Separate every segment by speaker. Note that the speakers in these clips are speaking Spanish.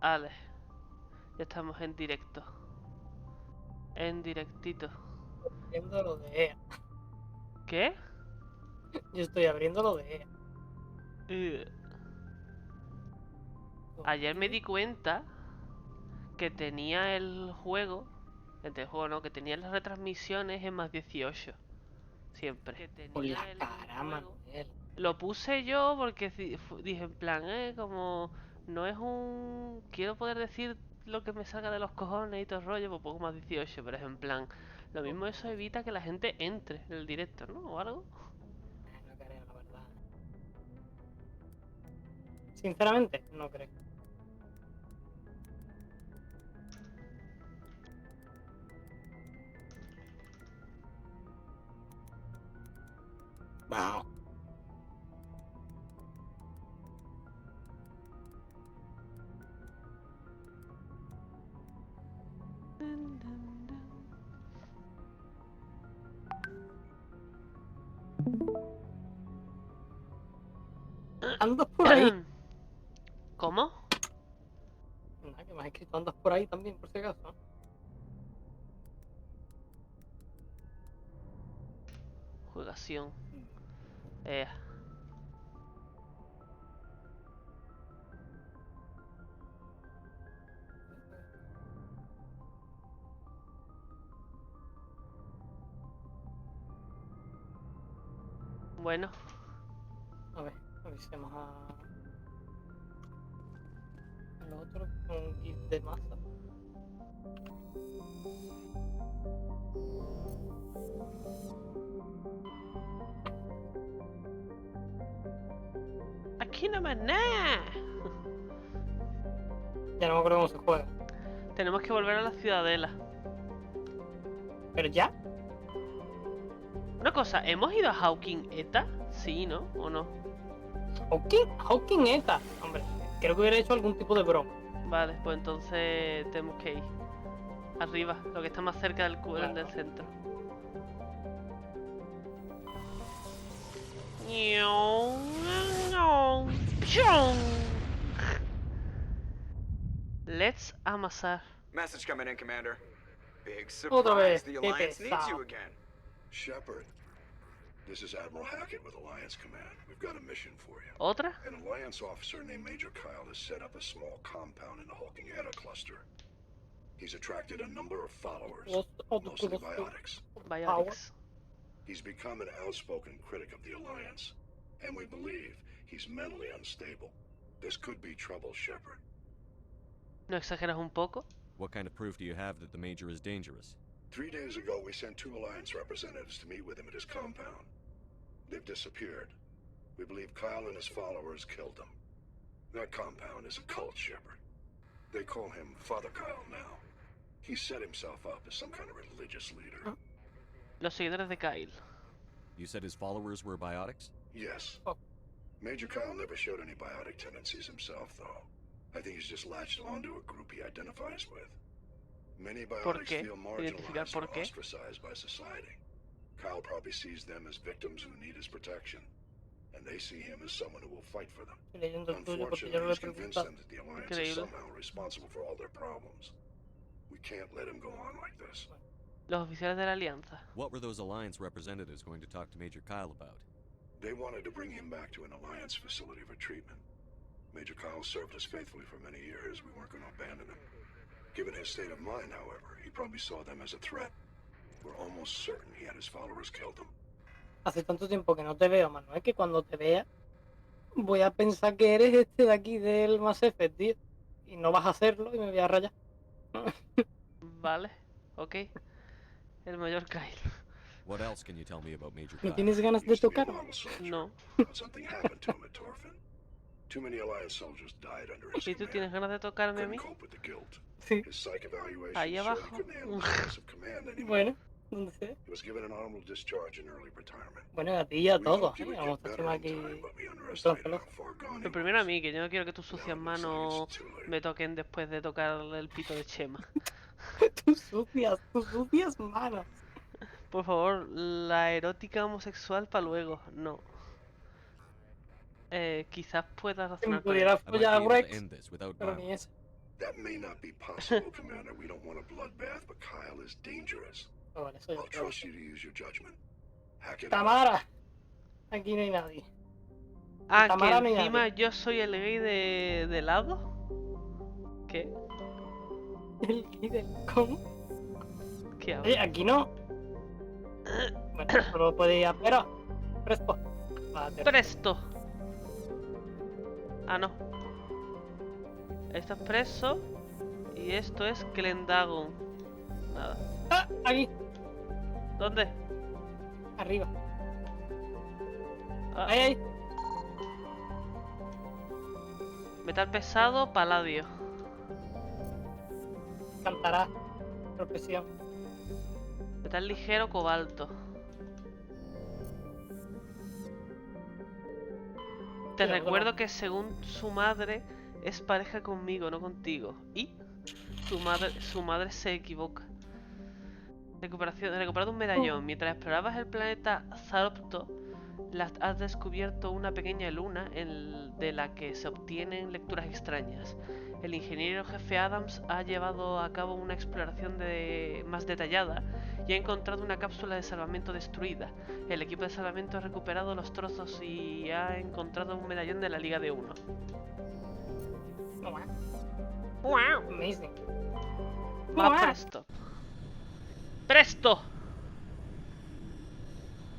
Speaker 1: Vale. Ya estamos en directo. En directito.
Speaker 2: Abriendo lo de EA.
Speaker 1: ¿Qué?
Speaker 2: Yo estoy abriendo lo de EA.
Speaker 1: Ayer me di cuenta que tenía el juego, no, que tenía las retransmisiones en más 18. Siempre. Que
Speaker 2: Por la
Speaker 1: tenía el
Speaker 2: cara,
Speaker 1: juego.
Speaker 2: Manuel.
Speaker 1: Lo puse yo porque dije en plan, como no es un... Quiero poder decir lo que me salga de los cojones y todo el rollo, pues pongo más 18, pero es en plan... Lo mismo eso evita que la gente entre en el directo, ¿no? O algo.
Speaker 2: No creo, la verdad. Sinceramente, no creo. Wow. ¿Andas por ahí?
Speaker 1: ¿Cómo?
Speaker 2: Nada, que me has escrito andas por ahí también, por si acaso.
Speaker 1: Juegación. Bueno.
Speaker 2: A ver, avisemos al otro con un GIF de masa.
Speaker 1: Aquí no más nada.
Speaker 2: Ya no me acuerdo cómo se juega.
Speaker 1: Tenemos que volver a la Ciudadela.
Speaker 2: ¿Pero ya?
Speaker 1: Una cosa, ¿hemos ido a Hawking Eta? Sí, ¿no? ¿O no?
Speaker 2: Hawking ETA. Hombre, creo que hubiera hecho algún tipo de broma.
Speaker 1: Vale, pues entonces tenemos que ir arriba, lo que está más cerca del
Speaker 2: Claro.
Speaker 1: centro. Let's amasar.
Speaker 3: Message coming in, Commander. Big
Speaker 2: Otra vez,
Speaker 3: surprise. The
Speaker 2: qué
Speaker 3: Alliance needs
Speaker 2: pesado.
Speaker 3: you again.
Speaker 4: Shepard, this is Admiral Hackett with Alliance Command. We've got a mission for you.
Speaker 1: ¿Otra?
Speaker 4: An Alliance officer named Major Kyle has set up a small compound in the Hulking Eta cluster. He's attracted a number of followers, mostly biotics.
Speaker 1: Biotics.
Speaker 4: He's become an outspoken critic of the Alliance, and we believe he's mentally unstable. This could be trouble, Shepard.
Speaker 1: ¿No exageras un poco?
Speaker 5: What kind of proof do you have that the Major is dangerous?
Speaker 4: 3 days ago, we sent 2 Alliance representatives to meet with him at his compound. They've disappeared. We believe Kyle and his followers killed them. That compound is a cult, Shepard. They call him Father Kyle now. He set himself up as some kind of religious leader.
Speaker 1: Los seguidores de Kyle.
Speaker 5: You said his followers were biotics?
Speaker 4: Yes. Major Kyle never showed any biotic tendencies himself, though. I think he's just latched onto a group he identifies with. Many biotics feel marginalized or ostracized by society. Kyle probably sees them as victims who need his protection, and they see him as someone who will fight for them. Unfortunately, he's convinced them that the Alliance is somehow responsible for all their problems. We can't let him go on like this.
Speaker 1: Los oficiales de la Alianza.
Speaker 5: What were those Alliance representatives going to talk to Major Kyle about?
Speaker 4: They wanted to bring him back to an Alliance facility for treatment. Major Kyle served us faithfully for many years. We weren't going to abandon him. Given his state of mind, however, he probably saw them as a threat. We're almost certain he had his followers killed them.
Speaker 2: Hace tanto tiempo que no te veo, Manuel, que cuando te vea voy a pensar que eres este de aquí del Mass Effect, tío. Y no vas a hacerlo y me voy a rayar.
Speaker 1: Vale, ok. El mayor Kyle.
Speaker 5: What else can you tell me about Major
Speaker 2: ¿No
Speaker 5: Kyle?
Speaker 2: tienes ganas de tocar?
Speaker 1: No.
Speaker 4: But something happened to him at Torfin. Too many Alliance soldiers died under his
Speaker 1: ¿Y tú
Speaker 4: command.
Speaker 1: tienes ganas de tocarme a mí?
Speaker 4: Couldn't cope with the guilt.
Speaker 2: Sí.
Speaker 4: His psych evaluation
Speaker 1: Ahí
Speaker 4: showed
Speaker 1: abajo.
Speaker 4: he couldn't handle the stress of command anymore.
Speaker 2: Bueno, ¿dónde se?
Speaker 4: He was given an honorable discharge in early retirement.
Speaker 2: Bueno, a ti y a
Speaker 4: We
Speaker 2: todos.
Speaker 4: hoped he would
Speaker 2: Vamos
Speaker 4: get
Speaker 2: a
Speaker 4: better
Speaker 2: estar
Speaker 4: in
Speaker 2: aquí.
Speaker 4: time, but we underestimated how far gone he
Speaker 1: Pero primero a
Speaker 4: was.
Speaker 1: mí, que yo no quiero que tus sucias manos me toquen después de tocar el pito de Chema.
Speaker 2: Tus sucias manos.
Speaker 1: Por favor, la erótica homosexual para luego. No. Quizás puedas
Speaker 2: Si me
Speaker 1: razonar con
Speaker 2: pudieras
Speaker 5: I might be
Speaker 2: follar a
Speaker 5: able to
Speaker 2: Wrex,
Speaker 5: end this without
Speaker 2: pero ni
Speaker 5: violence.
Speaker 2: eso.
Speaker 4: That may not be possible, Commander. We don't want a bloodbath, but Kyle is dangerous.
Speaker 2: Oh, vale, soy
Speaker 4: I'll
Speaker 2: yo.
Speaker 4: trust you to use your judgment. Hack it out.
Speaker 2: Tamara. Aquí no hay nadie.
Speaker 1: Ah, que
Speaker 2: Tamara no hay
Speaker 1: encima
Speaker 2: nadie.
Speaker 1: yo soy el gay de lado. ¿Qué?
Speaker 2: El líder. ¿Cómo?
Speaker 1: ¿Qué hago?
Speaker 2: Oye, aquí no. Bueno, solo podía. Pero. Prespo. Vale.
Speaker 1: Presto. Ah, no. Esto es preso. Y esto es Glendagon. Nada.
Speaker 2: Ah, aquí.
Speaker 1: ¿Dónde?
Speaker 2: Arriba.
Speaker 1: Ah,
Speaker 2: Ahí, ahí.
Speaker 1: metal pesado, paladio.
Speaker 2: Cantará. Profesión.
Speaker 1: Metal ligero, cobalto. Te
Speaker 2: Sí,
Speaker 1: recuerdo que según su madre es pareja conmigo, no contigo. Y su madre se equivoca. Recuperado un medallón. Mientras explorabas el planeta Zarpto, has descubierto una pequeña luna de la que se obtienen lecturas extrañas. El ingeniero jefe Adams ha llevado a cabo una exploración más detallada y ha encontrado una cápsula de salvamento destruida. El equipo de salvamento ha recuperado los trozos y ha encontrado un medallón de la Liga de Uno.
Speaker 2: Wow. Amazing.
Speaker 1: Va
Speaker 2: Wow.
Speaker 1: presto. ¡Presto!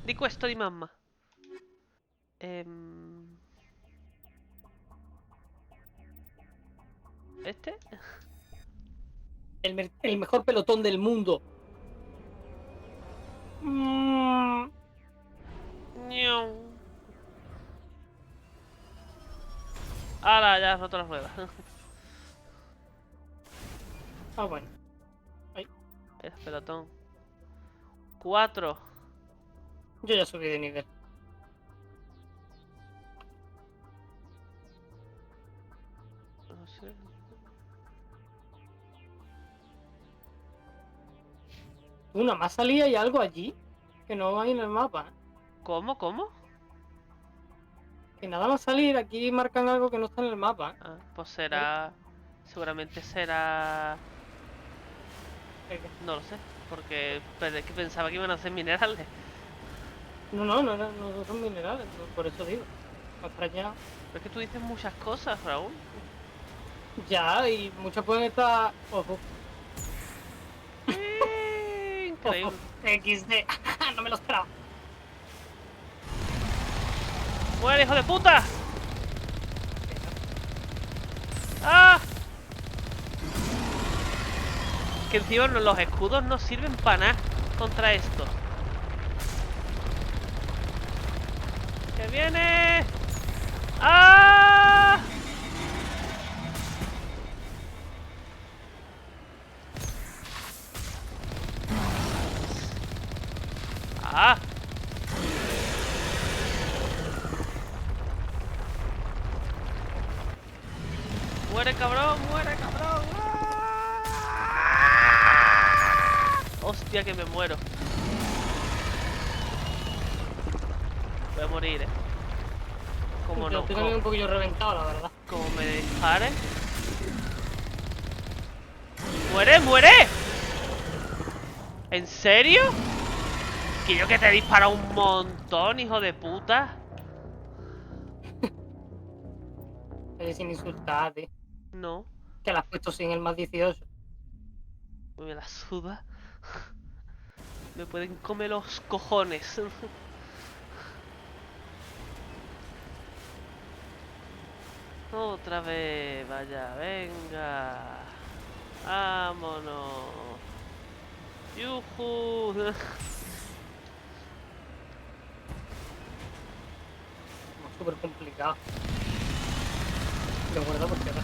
Speaker 1: Di questo di mamma. ¿Este?
Speaker 2: El mejor pelotón del mundo.
Speaker 1: Ñau. ¡Hala! Ya has roto las ruedas.
Speaker 2: Ah, bueno.
Speaker 1: Es pelotón. 4.
Speaker 2: Yo ya subí de nivel.
Speaker 1: No sé.
Speaker 2: Nada más salía y algo allí que no hay en el mapa. ¿Eh?
Speaker 1: ¿Cómo? ¿Cómo?
Speaker 2: Que nada más salir aquí marcan algo que no está en el mapa. ¿Eh?
Speaker 1: Ah, pues será... Seguramente será... No lo sé. Porque que pensaba que iban a ser minerales.
Speaker 2: No son minerales, por eso digo. Me ha extrañado.
Speaker 1: Pero es que tú dices muchas cosas, Raúl.
Speaker 2: Ya, y muchas pueden estar. Ojo.
Speaker 1: Increíble.
Speaker 2: Ojo. XD. No me lo esperaba.
Speaker 1: ¡Muere, hijo de puta! ¡Ah! Que encima los escudos no sirven para nada contra esto. ¡Que viene! ¡Ah! ¡Ah! ¡Muere, cabrón! ¡Muere, cabrón! ¡Ah! ¡Hostia, que me muero! Voy a morir, Como
Speaker 2: Yo
Speaker 1: no,
Speaker 2: tengo un poquillo reventado, la verdad.
Speaker 1: como me dispare. ¡Muere, muere! ¿En serio? Que yo que te he disparado un montón, hijo de puta.
Speaker 2: Es sin insultarte.
Speaker 1: No,
Speaker 2: Que la has puesto sin el más 18.
Speaker 1: me la suda. Me pueden comer los cojones. Otra vez, vaya, venga. Vámonos. Yujú.
Speaker 2: Súper complicado. Lo guardo por tierra.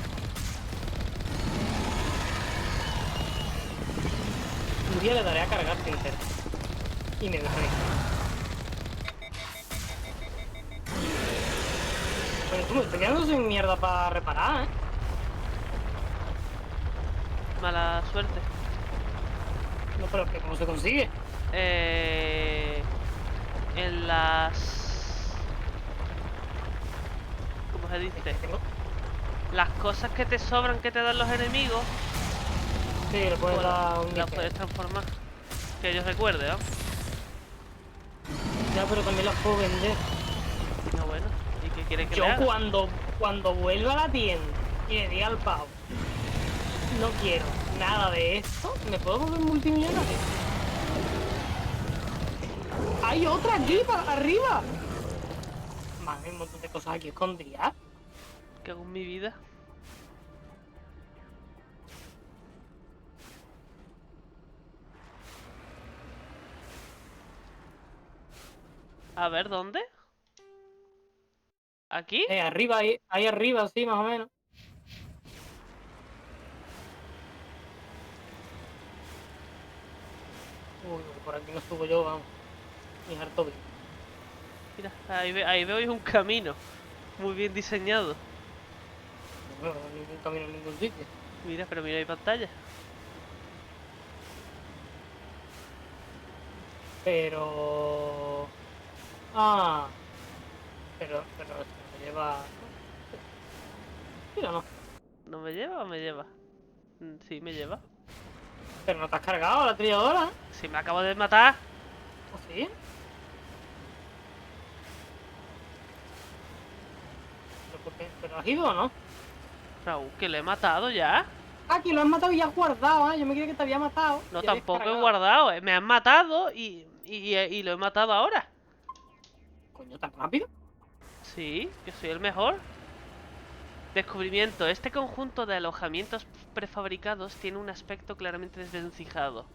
Speaker 2: Un día le daré a cargar Tinter. Y me dejaré. Bueno, tú me estoy quedando sin mierda para reparar,
Speaker 1: Mala suerte.
Speaker 2: No, pero que ¿cómo se consigue?
Speaker 1: En las... ¿Cómo se dice? las cosas que te sobran que te dan los enemigos,
Speaker 2: Sí, le puedes
Speaker 1: pues
Speaker 2: dar un
Speaker 1: las
Speaker 2: níquel.
Speaker 1: puedes transformar. Que yo recuerde, ¿no?
Speaker 2: Ya, pero también las puedo vender.
Speaker 1: No, bueno. ¿Y qué quieres que
Speaker 2: Yo
Speaker 1: le haga?
Speaker 2: cuando vuelva a la tienda y le diga al pavo, no quiero nada de esto, ¿me puedo volver multimillonario? ¡Hay otra aquí, para arriba! Madre, hay un montón de cosas aquí escondidas.
Speaker 1: ¿Qué hago en mi vida? A ver, ¿dónde? ¿Aquí?
Speaker 2: Arriba, ahí arriba, sí, más o menos. Uy, por aquí no subo yo, vamos. Ni harto bien.
Speaker 1: Mira, ahí veo un camino. Muy bien diseñado.
Speaker 2: No veo ningún camino en ningún sitio.
Speaker 1: Mira, pero mira, hay pantalla.
Speaker 2: Pero... Ah... Pero esto me lleva... Sí o no.
Speaker 1: ¿No me lleva o me lleva? Sí, me lleva.
Speaker 2: Pero no te has cargado la trilladora, ¿eh?
Speaker 1: Si me acabo de matar.
Speaker 2: ¿O sí? ¿Pero, por qué? ¿Pero has ido o no?
Speaker 1: Raúl, que le he matado ya.
Speaker 2: Ah, que lo has matado y ya has guardado, ¿eh? Yo me creía que te había matado.
Speaker 1: No,
Speaker 2: y habías
Speaker 1: tampoco he
Speaker 2: cargado.
Speaker 1: guardado. Me han matado y lo he matado ahora.
Speaker 2: Coño, ¿tan rápido?
Speaker 1: Sí, que soy el mejor. Descubrimiento. Este conjunto de alojamientos prefabricados tiene un aspecto claramente desvencijado.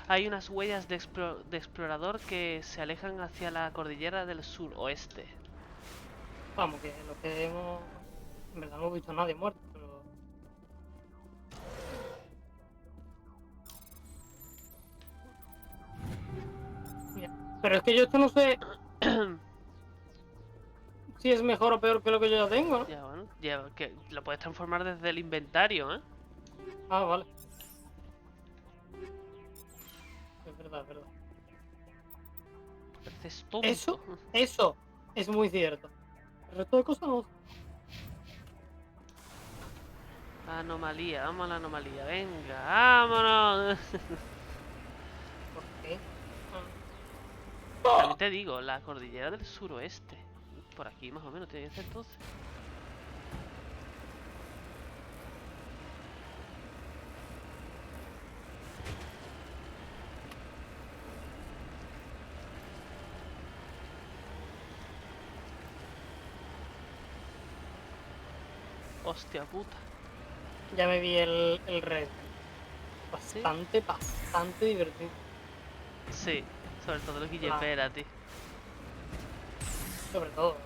Speaker 1: Hay unas huellas de explorador que se alejan hacia la cordillera del suroeste.
Speaker 2: Vamos, que lo que hemos... En verdad no hemos visto a nadie muerto, pero... Mira, pero es que yo esto no sé... si es mejor o peor que lo que yo ya tengo, ¿no?
Speaker 1: Ya, bueno, ya, que lo puedes transformar desde el inventario, ¿eh?
Speaker 2: Ah, vale. Es verdad, es verdad.
Speaker 1: Pareces tonto.
Speaker 2: Eso es muy cierto. El resto de cosas no.
Speaker 1: Anomalía, vamos a la anomalía. Venga, vámonos.
Speaker 2: ¿Por qué?
Speaker 1: También te digo, la cordillera del suroeste. Por aquí más o menos tiene que ser entonces. Hostia puta.
Speaker 2: Ya me vi el red. Bastante divertido.
Speaker 1: Sí, sobre todo el guillepera, tío.
Speaker 2: Sobre todo.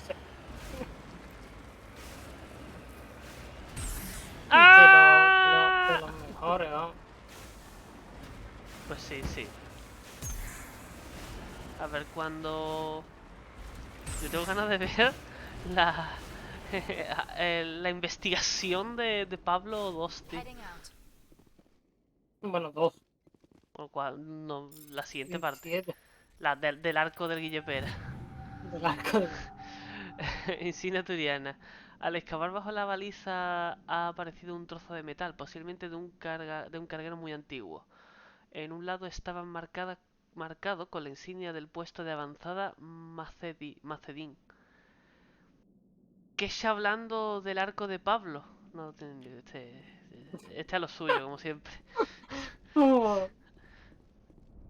Speaker 2: Sí.
Speaker 1: ¡Ah!
Speaker 2: De los mejores, vamos.
Speaker 1: Pues sí, sí. A ver cuando... Yo tengo ganas de ver la... la investigación de Pablo Dosti.
Speaker 2: Bueno, 2.
Speaker 1: Con lo cual, no, la siguiente parte.
Speaker 2: 7.
Speaker 1: La del arco del Guillepera.
Speaker 2: Del arco de...
Speaker 1: Insignia turiana. Al excavar bajo la baliza ha aparecido un trozo de metal, posiblemente de un carguero muy antiguo. En un lado estaba marcado con la insignia del puesto de avanzada Macedín. ¿Qué es hablando del arco de Pablo? No, este a lo suyo, como siempre.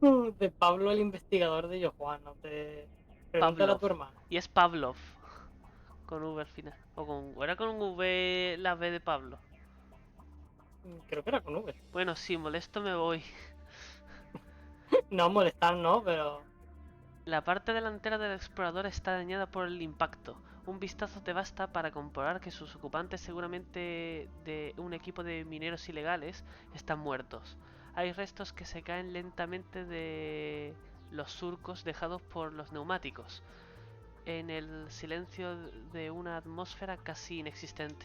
Speaker 2: De Pablo el investigador de Juan, no te... Pregúntale a
Speaker 1: Pavlov.
Speaker 2: tu hermano.
Speaker 1: Y es Pavlov. Con V al final. O era con un V la V de Pablo.
Speaker 2: Creo que era con V.
Speaker 1: Bueno, si molesto me voy.
Speaker 2: No molestar, no, pero...
Speaker 1: La parte delantera del explorador está dañada por el impacto. Un vistazo te basta para comprobar que sus ocupantes, seguramente de un equipo de mineros ilegales, están muertos. Hay restos que se caen lentamente de los surcos dejados por los neumáticos, en el silencio de una atmósfera casi inexistente.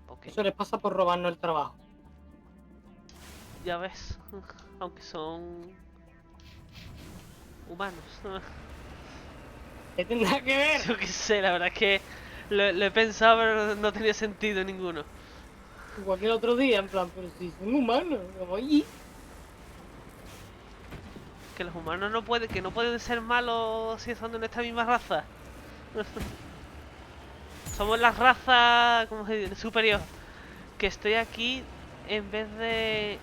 Speaker 1: Okay.
Speaker 2: Eso les pasa por robarnos el trabajo.
Speaker 1: Ya ves, aunque son humanos.
Speaker 2: ¿Qué tendrá que ver?
Speaker 1: Yo qué sé, la verdad es que Lo he pensado, pero no tenía sentido ninguno.
Speaker 2: Cualquier otro día, en plan, pero si son humanos, como, "Y".
Speaker 1: Que los humanos que no pueden ser malos si son de nuestra misma raza. Somos la raza, ¿cómo se dice? Superior. Que estoy aquí en vez de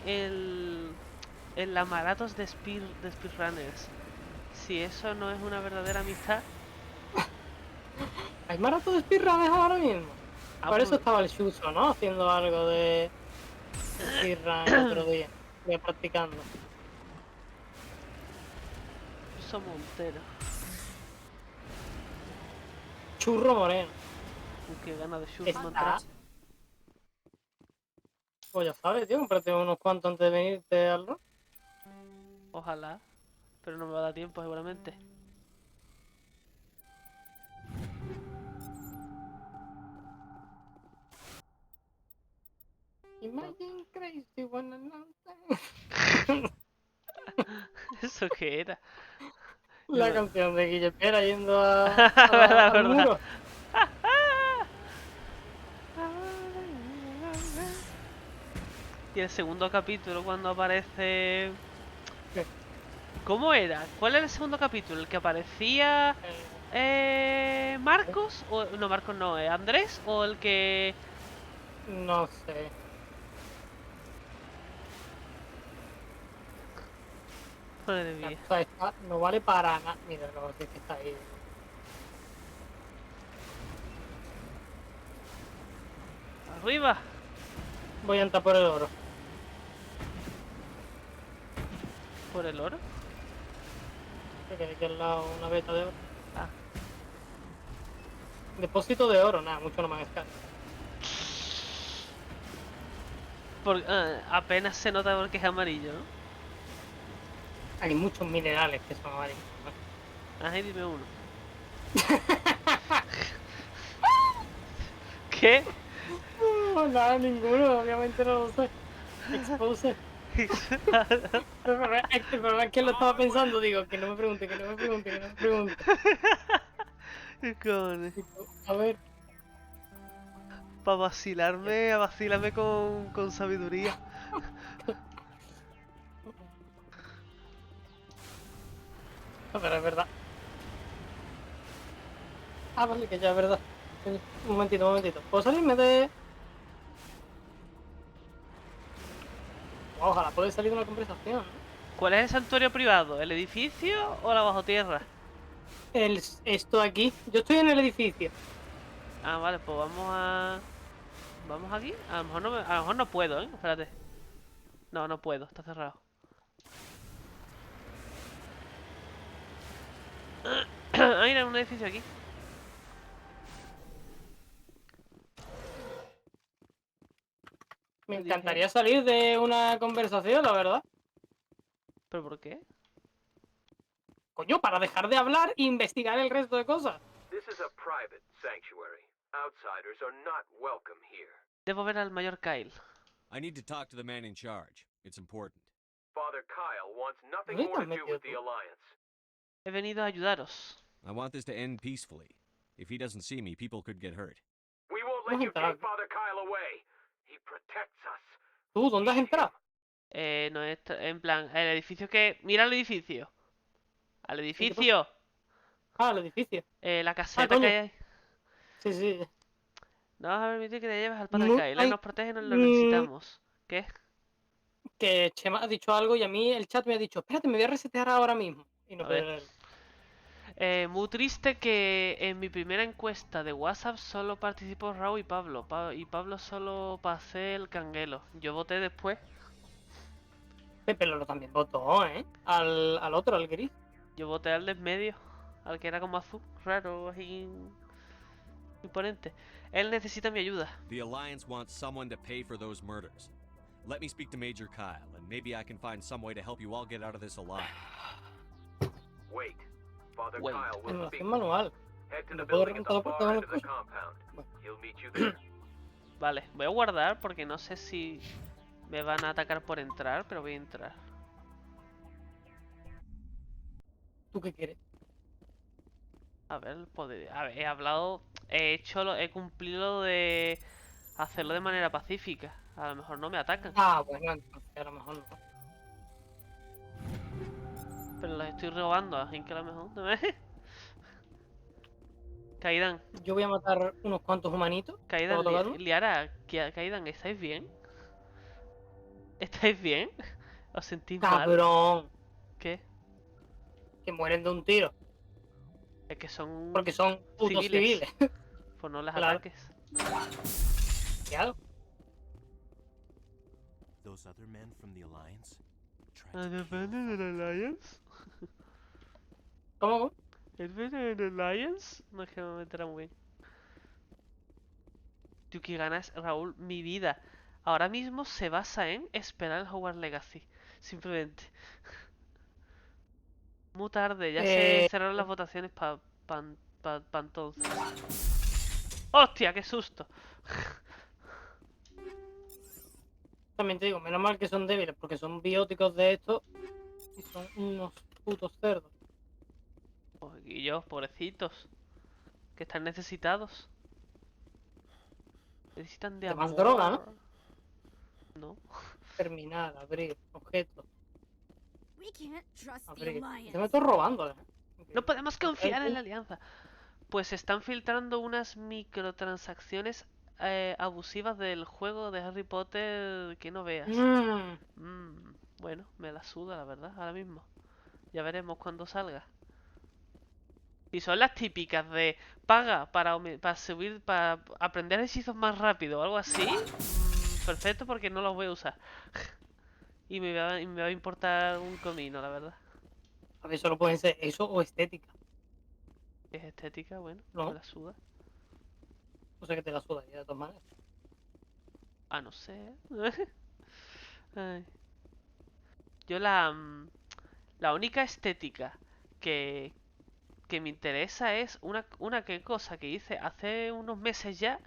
Speaker 1: el Amaratos de Speedrunners. Si eso no es una verdadera amistad.
Speaker 2: Hay maratón de speedrunners ahora mismo.
Speaker 1: Ah,
Speaker 2: Por eso
Speaker 1: pues,
Speaker 2: estaba el Shuso, ¿no? Haciendo algo de speedrun el otro día. Voy practicando.
Speaker 1: Uso Montero.
Speaker 2: Churro moreno.
Speaker 1: Qué gana de shoot
Speaker 2: Está.
Speaker 1: montar.
Speaker 2: Pues ya sabes, tío, cómprate unos cuantos antes de venirte al rock.
Speaker 1: Ojalá. Pero no me va a dar tiempo seguramente.
Speaker 2: Imagine crazy when
Speaker 1: ¿Eso qué era?
Speaker 2: La
Speaker 1: No.
Speaker 2: canción de Guille Pera yendo
Speaker 1: Verdad,
Speaker 2: al
Speaker 1: verdad.
Speaker 2: muro.
Speaker 1: Y el segundo capítulo cuando aparece...
Speaker 2: ¿Qué?
Speaker 1: ¿Cómo era? ¿Cuál era el segundo capítulo? ¿El que aparecía Marcos? O, no, Marcos no, Andrés. ¿O el que...
Speaker 2: No sé.
Speaker 1: Madre
Speaker 2: La
Speaker 1: mía.
Speaker 2: cosa esta no vale para nada. Mira, lo que está ahí.
Speaker 1: Arriba.
Speaker 2: Voy a entrar por el oro.
Speaker 1: ¿Por el oro?
Speaker 2: Que hay aquí al lado una beta de oro.
Speaker 1: Ah.
Speaker 2: Depósito de oro, nada, mucho no me han escapado.
Speaker 1: Apenas se nota porque es amarillo, ¿no?
Speaker 2: Hay muchos minerales que son amarillos.
Speaker 1: Ay, dime uno. ¿Qué?
Speaker 2: No, nada, ninguno, obviamente no lo sé. Expose. Pero es que lo estaba pensando, digo, que no me pregunte, que no me pregunte, que no me pregunte.
Speaker 1: ¿Qué cojones?
Speaker 2: A ver,
Speaker 1: Para vacilarme, vacílame con sabiduría.
Speaker 2: pero es verdad. Ah, vale, que ya es verdad. Un momentito, un momentito. ¿Puedo salirme de...? Ojalá pueda salir de una conversación, ¿no?
Speaker 1: ¿Cuál es el santuario privado? ¿El edificio o la bajo tierra?
Speaker 2: Esto aquí. Yo estoy en el edificio.
Speaker 1: Ah, vale, pues vamos a... ¿Vamos aquí? A lo mejor a lo mejor no puedo, ¿eh? Espérate. No, no puedo, está cerrado. Ah, mira, un edificio aquí.
Speaker 2: Me
Speaker 1: Lo
Speaker 2: encantaría
Speaker 1: dije.
Speaker 2: salir de una conversación, la verdad.
Speaker 1: ¿Pero por qué?
Speaker 2: Coño, para dejar de hablar e investigar el resto de cosas.
Speaker 6: This is a private sanctuary. Outsiders are not welcome here.
Speaker 1: Debo ver al mayor Kyle.
Speaker 5: I need to talk to the man in charge. It's important.
Speaker 6: Father Kyle wants nothing
Speaker 2: ¿Dónde
Speaker 6: more
Speaker 2: estás
Speaker 6: to do
Speaker 2: metido
Speaker 6: with the
Speaker 2: tú?
Speaker 6: Alliance.
Speaker 1: He venido a ayudaros.
Speaker 5: I want this to end peacefully. If he doesn't see me, people could get hurt.
Speaker 6: We won't let
Speaker 2: ¿Cómo has
Speaker 6: you
Speaker 2: entrado?
Speaker 6: take Father Kyle away. He protects us.
Speaker 2: ¿Tú dónde has entrado?
Speaker 1: No es... En plan, el edificio que... Mira el edificio. Al
Speaker 2: ¿qué
Speaker 1: edificio.
Speaker 2: Ah, el edificio.
Speaker 1: La caseta que
Speaker 2: coño.
Speaker 1: hay ahí.
Speaker 2: Sí, sí.
Speaker 1: No vas a permitir que te lleves al padre
Speaker 2: No
Speaker 1: Kyle. Él
Speaker 2: hay...
Speaker 1: nos protege, nos lo necesitamos. ¿Qué?
Speaker 2: Que Chema ha dicho algo y a mí el chat me ha dicho, espérate, me voy a resetear ahora mismo. Y no
Speaker 1: A
Speaker 2: puedo
Speaker 1: ver.
Speaker 2: leerlo.
Speaker 1: Muy triste que en mi primera encuesta de WhatsApp solo participó Raúl y Pablo. Y Pablo solo pasé el canguelo. Yo voté después.
Speaker 2: Pepe Loro también votó, ¿eh? Al otro, al gris.
Speaker 1: Yo voté al de en medio. Al que era como azul. Raro, así... imponente. Él necesita mi ayuda.
Speaker 5: The Alliance wants someone to pay for those murders. Let me speak to Major Kyle, and maybe I can find some way to help you all get out of this alive.
Speaker 6: Wait. Father
Speaker 1: Wait.
Speaker 6: Kyle will speak.
Speaker 2: Animación manual.
Speaker 6: Head to
Speaker 2: ¿No
Speaker 6: the
Speaker 2: puedo
Speaker 6: building at
Speaker 2: remontar
Speaker 6: the
Speaker 2: la puerta
Speaker 6: far
Speaker 2: con
Speaker 6: end
Speaker 2: las
Speaker 6: of the
Speaker 2: cosas?
Speaker 6: compound.
Speaker 2: Bueno.
Speaker 6: He'll meet you there.
Speaker 1: Vale, voy a guardar porque no sé si me van a atacar por entrar, pero voy a entrar.
Speaker 2: ¿Tú qué quieres?
Speaker 1: A ver, a ver, he hablado, he cumplido lo de hacerlo de manera pacífica. A lo mejor no me atacan,
Speaker 2: Ah, bueno, entonces a lo mejor no.
Speaker 1: pero los estoy robando, así que a lo mejor no me... Kaidan,
Speaker 2: Yo voy a matar unos cuantos humanitos. ¿Puedo
Speaker 1: Kaidan,
Speaker 2: tocarlo?
Speaker 1: Liara, Kaidan, ¿estáis bien? ¿Estáis bien? ¿Os sentís mal?
Speaker 2: ¡Cabrón!
Speaker 1: ¿Qué?
Speaker 2: Que mueren de un tiro.
Speaker 1: Es que son
Speaker 2: Porque son putos
Speaker 1: civiles.
Speaker 2: civiles.
Speaker 1: Pues no les
Speaker 2: Claro.
Speaker 1: ataques.
Speaker 2: ¿Qué hago?
Speaker 5: Those other men from the Alliance tried
Speaker 1: ¿Ah,
Speaker 5: to kill
Speaker 1: depende del Alliance?
Speaker 2: ¿Cómo?
Speaker 1: ¿Es del Alliance? No es que me meterá muy bien. Tío, que ganas, Raúl, mi vida. Ahora mismo se basa en esperar el Hogwarts Legacy. Simplemente. Muy tarde, ya se
Speaker 2: Eh,
Speaker 1: cerraron las votaciones para entonces. ¡Hostia, qué susto!
Speaker 2: También te digo, menos mal que son débiles, porque son bióticos de estos y son unos putos cerdos.
Speaker 1: Pues, y yo, pobrecitos. Que están necesitados. Necesitan de
Speaker 2: De más droga, ¿no?
Speaker 1: amor. No.
Speaker 2: Terminar, abrir, objetos,
Speaker 7: We can't trust the
Speaker 2: abrir.
Speaker 7: Alliance.
Speaker 2: Se me estoy robando, ¿eh?
Speaker 1: No podemos confiar en la alianza. Pues están filtrando unas microtransacciones abusivas del juego de Harry Potter que no veas. Bueno, me la suda la verdad, ahora mismo. Ya veremos cuando salga. Y son las típicas de paga para subir, para aprender hechizos más rápido o algo así. Perfecto, porque no los voy a usar. Y me va a importar un comino, la verdad.
Speaker 2: A ver, solo pueden ser eso o estética.
Speaker 1: Es estética, bueno,
Speaker 2: ¿No?
Speaker 1: me la suda.
Speaker 2: O sea que te la sudaría de todas maneras.
Speaker 1: Ah, no sé. Ay. Yo la única estética que, que me interesa es una cosa que hice hace unos meses ya,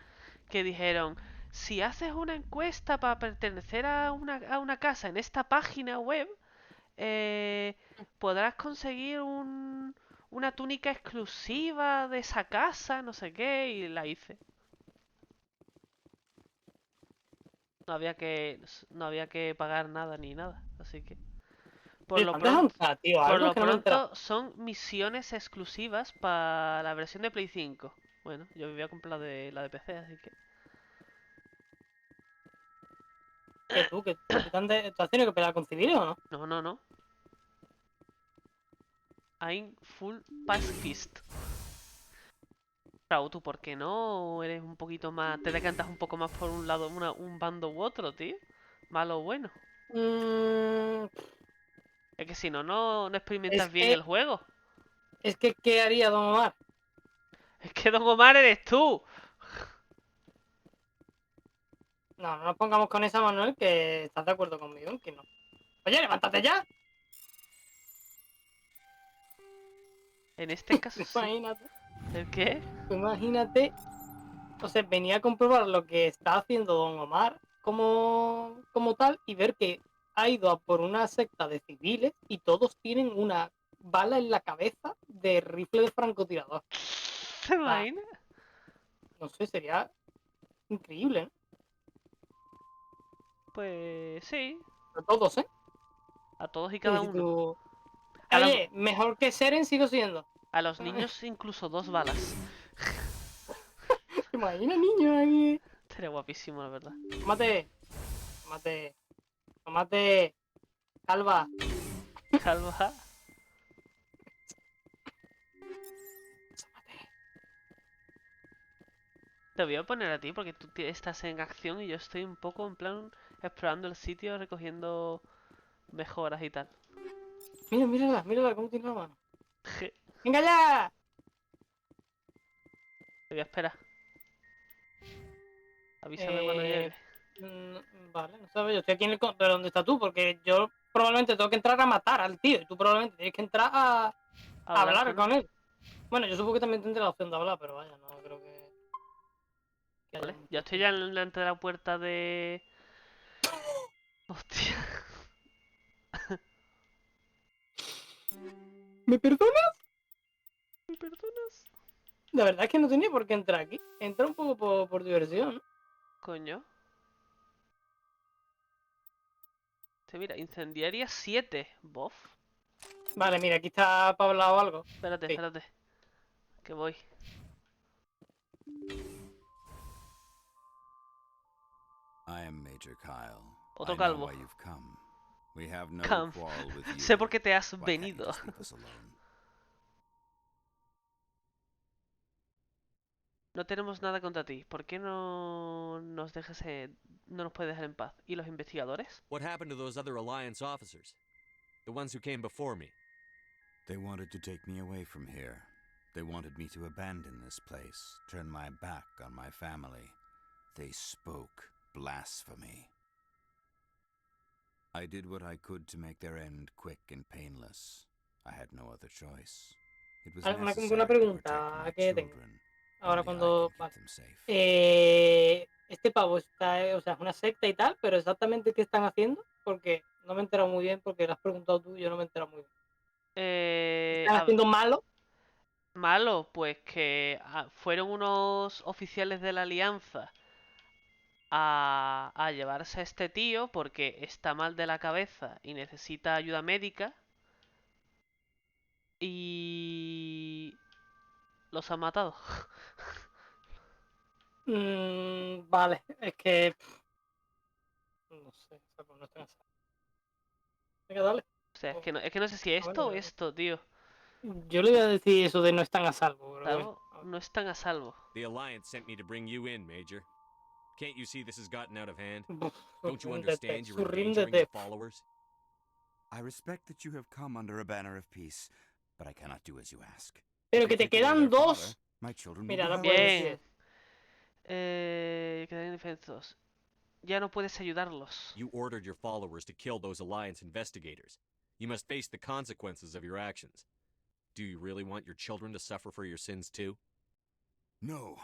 Speaker 1: que dijeron, si haces una encuesta para pertenecer a una casa en esta página web, podrás conseguir una túnica exclusiva de esa casa, no sé qué, y la hice. No había que pagar nada ni nada, así que... Por
Speaker 2: Oye,
Speaker 1: lo
Speaker 2: ¿te han dejado
Speaker 1: pronto,
Speaker 2: entrar, tío?
Speaker 1: por
Speaker 2: Algo
Speaker 1: lo
Speaker 2: que no me he enterado.
Speaker 1: pronto son misiones exclusivas para la versión de Play 5. Bueno, yo me voy a comprar la de PC, así que...
Speaker 2: ¿Que tú? ¿Que a ti te has tenido que pelear con civiles o no?
Speaker 1: No, no, no. I'm full pacifist. Raúl, ¿tú por qué no eres un poquito más... te decantas un poco más por un lado, un bando u otro, tío? Malo o bueno.
Speaker 2: Mm,
Speaker 1: Es que si no, no
Speaker 2: es
Speaker 1: experimentas bien
Speaker 2: que,
Speaker 1: el juego.
Speaker 2: ¿qué haría Don Omar?
Speaker 1: Es que Don Omar eres tú.
Speaker 2: No, no nos pongamos con esa, Manuel, que estás de acuerdo conmigo en que no. Oye, levántate ya.
Speaker 1: En este caso sí.
Speaker 2: Imagínate,
Speaker 1: ¿El qué?
Speaker 2: imagínate. O sea, venía a comprobar lo que está haciendo Don Omar como tal y ver que ha ido a por una secta de civiles y todos tienen una bala en la cabeza de rifle de francotirador.
Speaker 1: ¿Te
Speaker 2: O sea,
Speaker 1: imaginas?
Speaker 2: no sé, sería increíble, ¿no?
Speaker 1: Pues sí.
Speaker 2: Pero todos, ¿eh?
Speaker 1: A todos y
Speaker 2: Y
Speaker 1: cada
Speaker 2: dices
Speaker 1: uno.
Speaker 2: tú,
Speaker 1: A los,
Speaker 2: oye, mejor que Seren sigo siendo.
Speaker 1: a los niños incluso 2 balas.
Speaker 2: ¿Te imaginas, niño? Aquí?
Speaker 1: Sería guapísimo, la verdad.
Speaker 2: Tómate, tómate, tómate, calva.
Speaker 1: Calva. Te voy a poner a ti porque tú estás en acción y yo estoy un poco en plan explorando el sitio, recogiendo mejoras y tal.
Speaker 2: Mira, mírala, mírala, cómo tiene la mano.
Speaker 1: Je,
Speaker 2: ¡Venga ya!
Speaker 1: te voy a esperar. Avísame cuando llegue.
Speaker 2: Vale, no sabes, yo estoy aquí en el pero ¿dónde estás tú? Porque yo probablemente tengo que entrar a matar al tío y tú probablemente tienes que entrar a hablar con él. Bueno, yo supongo que también tendré la opción de hablar, pero vaya, no creo que haya
Speaker 1: Vale,
Speaker 2: mucho
Speaker 1: ya estoy
Speaker 2: tiempo.
Speaker 1: ya delante de la puerta de... Hostia.
Speaker 2: ¿Me perdonas?
Speaker 1: ¿Me perdonas?
Speaker 2: La verdad es que no tenía por qué entrar aquí. Entra un poco por diversión.
Speaker 1: Coño. Mira, incendiaria 7. Bof.
Speaker 2: Vale, mira, aquí está para hablar o algo.
Speaker 1: Espérate,
Speaker 2: Sí.
Speaker 1: espérate. Que voy.
Speaker 8: I am Major Kyle.
Speaker 1: Otro
Speaker 8: I know
Speaker 1: calvo.
Speaker 8: why you've come. We have no
Speaker 1: Cam.
Speaker 8: quarrel with you.
Speaker 1: Sé por qué te has
Speaker 8: Why can't you
Speaker 1: venido.
Speaker 8: just leave us alone?
Speaker 1: No tenemos nada contra ti. ¿Por qué no nos dejas no nos puedes dejar en paz? ¿Y los investigadores?
Speaker 5: What happened to those other Alliance officers? The ones who came before me?
Speaker 8: They wanted to take me away from here. They wanted me to abandon this place, turn my back on my family. They spoke blasphemy. I did what I could to make their end quick and painless. I had no other choice. It was
Speaker 2: Una
Speaker 8: necessary to
Speaker 2: pregunta
Speaker 8: protect my
Speaker 2: que tengo.
Speaker 8: children.
Speaker 2: Ahora
Speaker 8: Only I
Speaker 2: cuando...
Speaker 8: can keep them safe.
Speaker 2: Este pavo está... O sea, es una secta y tal, pero exactamente qué están haciendo, porque no me he enterado muy bien, porque lo has preguntado tú y yo no me he enterado muy bien. ¿Están haciendo malo?
Speaker 1: Malo, pues que fueron unos oficiales de la Alianza a llevarse a este tío porque está mal de la cabeza y necesita ayuda médica. Y los han matado.
Speaker 2: Vale, es que... No sé, no están a salvo. Venga, dale.
Speaker 1: O sea, es que no sé si esto o esto, tío.
Speaker 2: Yo le voy a decir eso de no están a salvo, pero
Speaker 1: Claro,
Speaker 2: bueno.
Speaker 1: no están a salvo.
Speaker 5: The Alliance sent me to bring you in, Major. Can't you see this has gotten out of hand?
Speaker 2: Buf,
Speaker 5: Don't you
Speaker 2: ríndete,
Speaker 5: understand you're
Speaker 2: ríndete.
Speaker 5: endangering the followers?
Speaker 8: I respect that you have come under a banner of peace, but I cannot do as you ask.
Speaker 2: Pero
Speaker 8: If
Speaker 2: que
Speaker 8: you
Speaker 2: te
Speaker 8: take away
Speaker 2: quedan
Speaker 8: their
Speaker 2: dos.
Speaker 8: father, my children
Speaker 2: Mira,
Speaker 8: will
Speaker 2: no
Speaker 8: be
Speaker 2: puedes
Speaker 8: helpless.
Speaker 2: decir
Speaker 1: Bien. Quedan indefensos. Ya no puedes ayudarlos.
Speaker 5: You ordered your followers to kill those Alliance investigators. You must face the consequences of your actions. Do you really want your children to suffer for your sins too?
Speaker 8: No,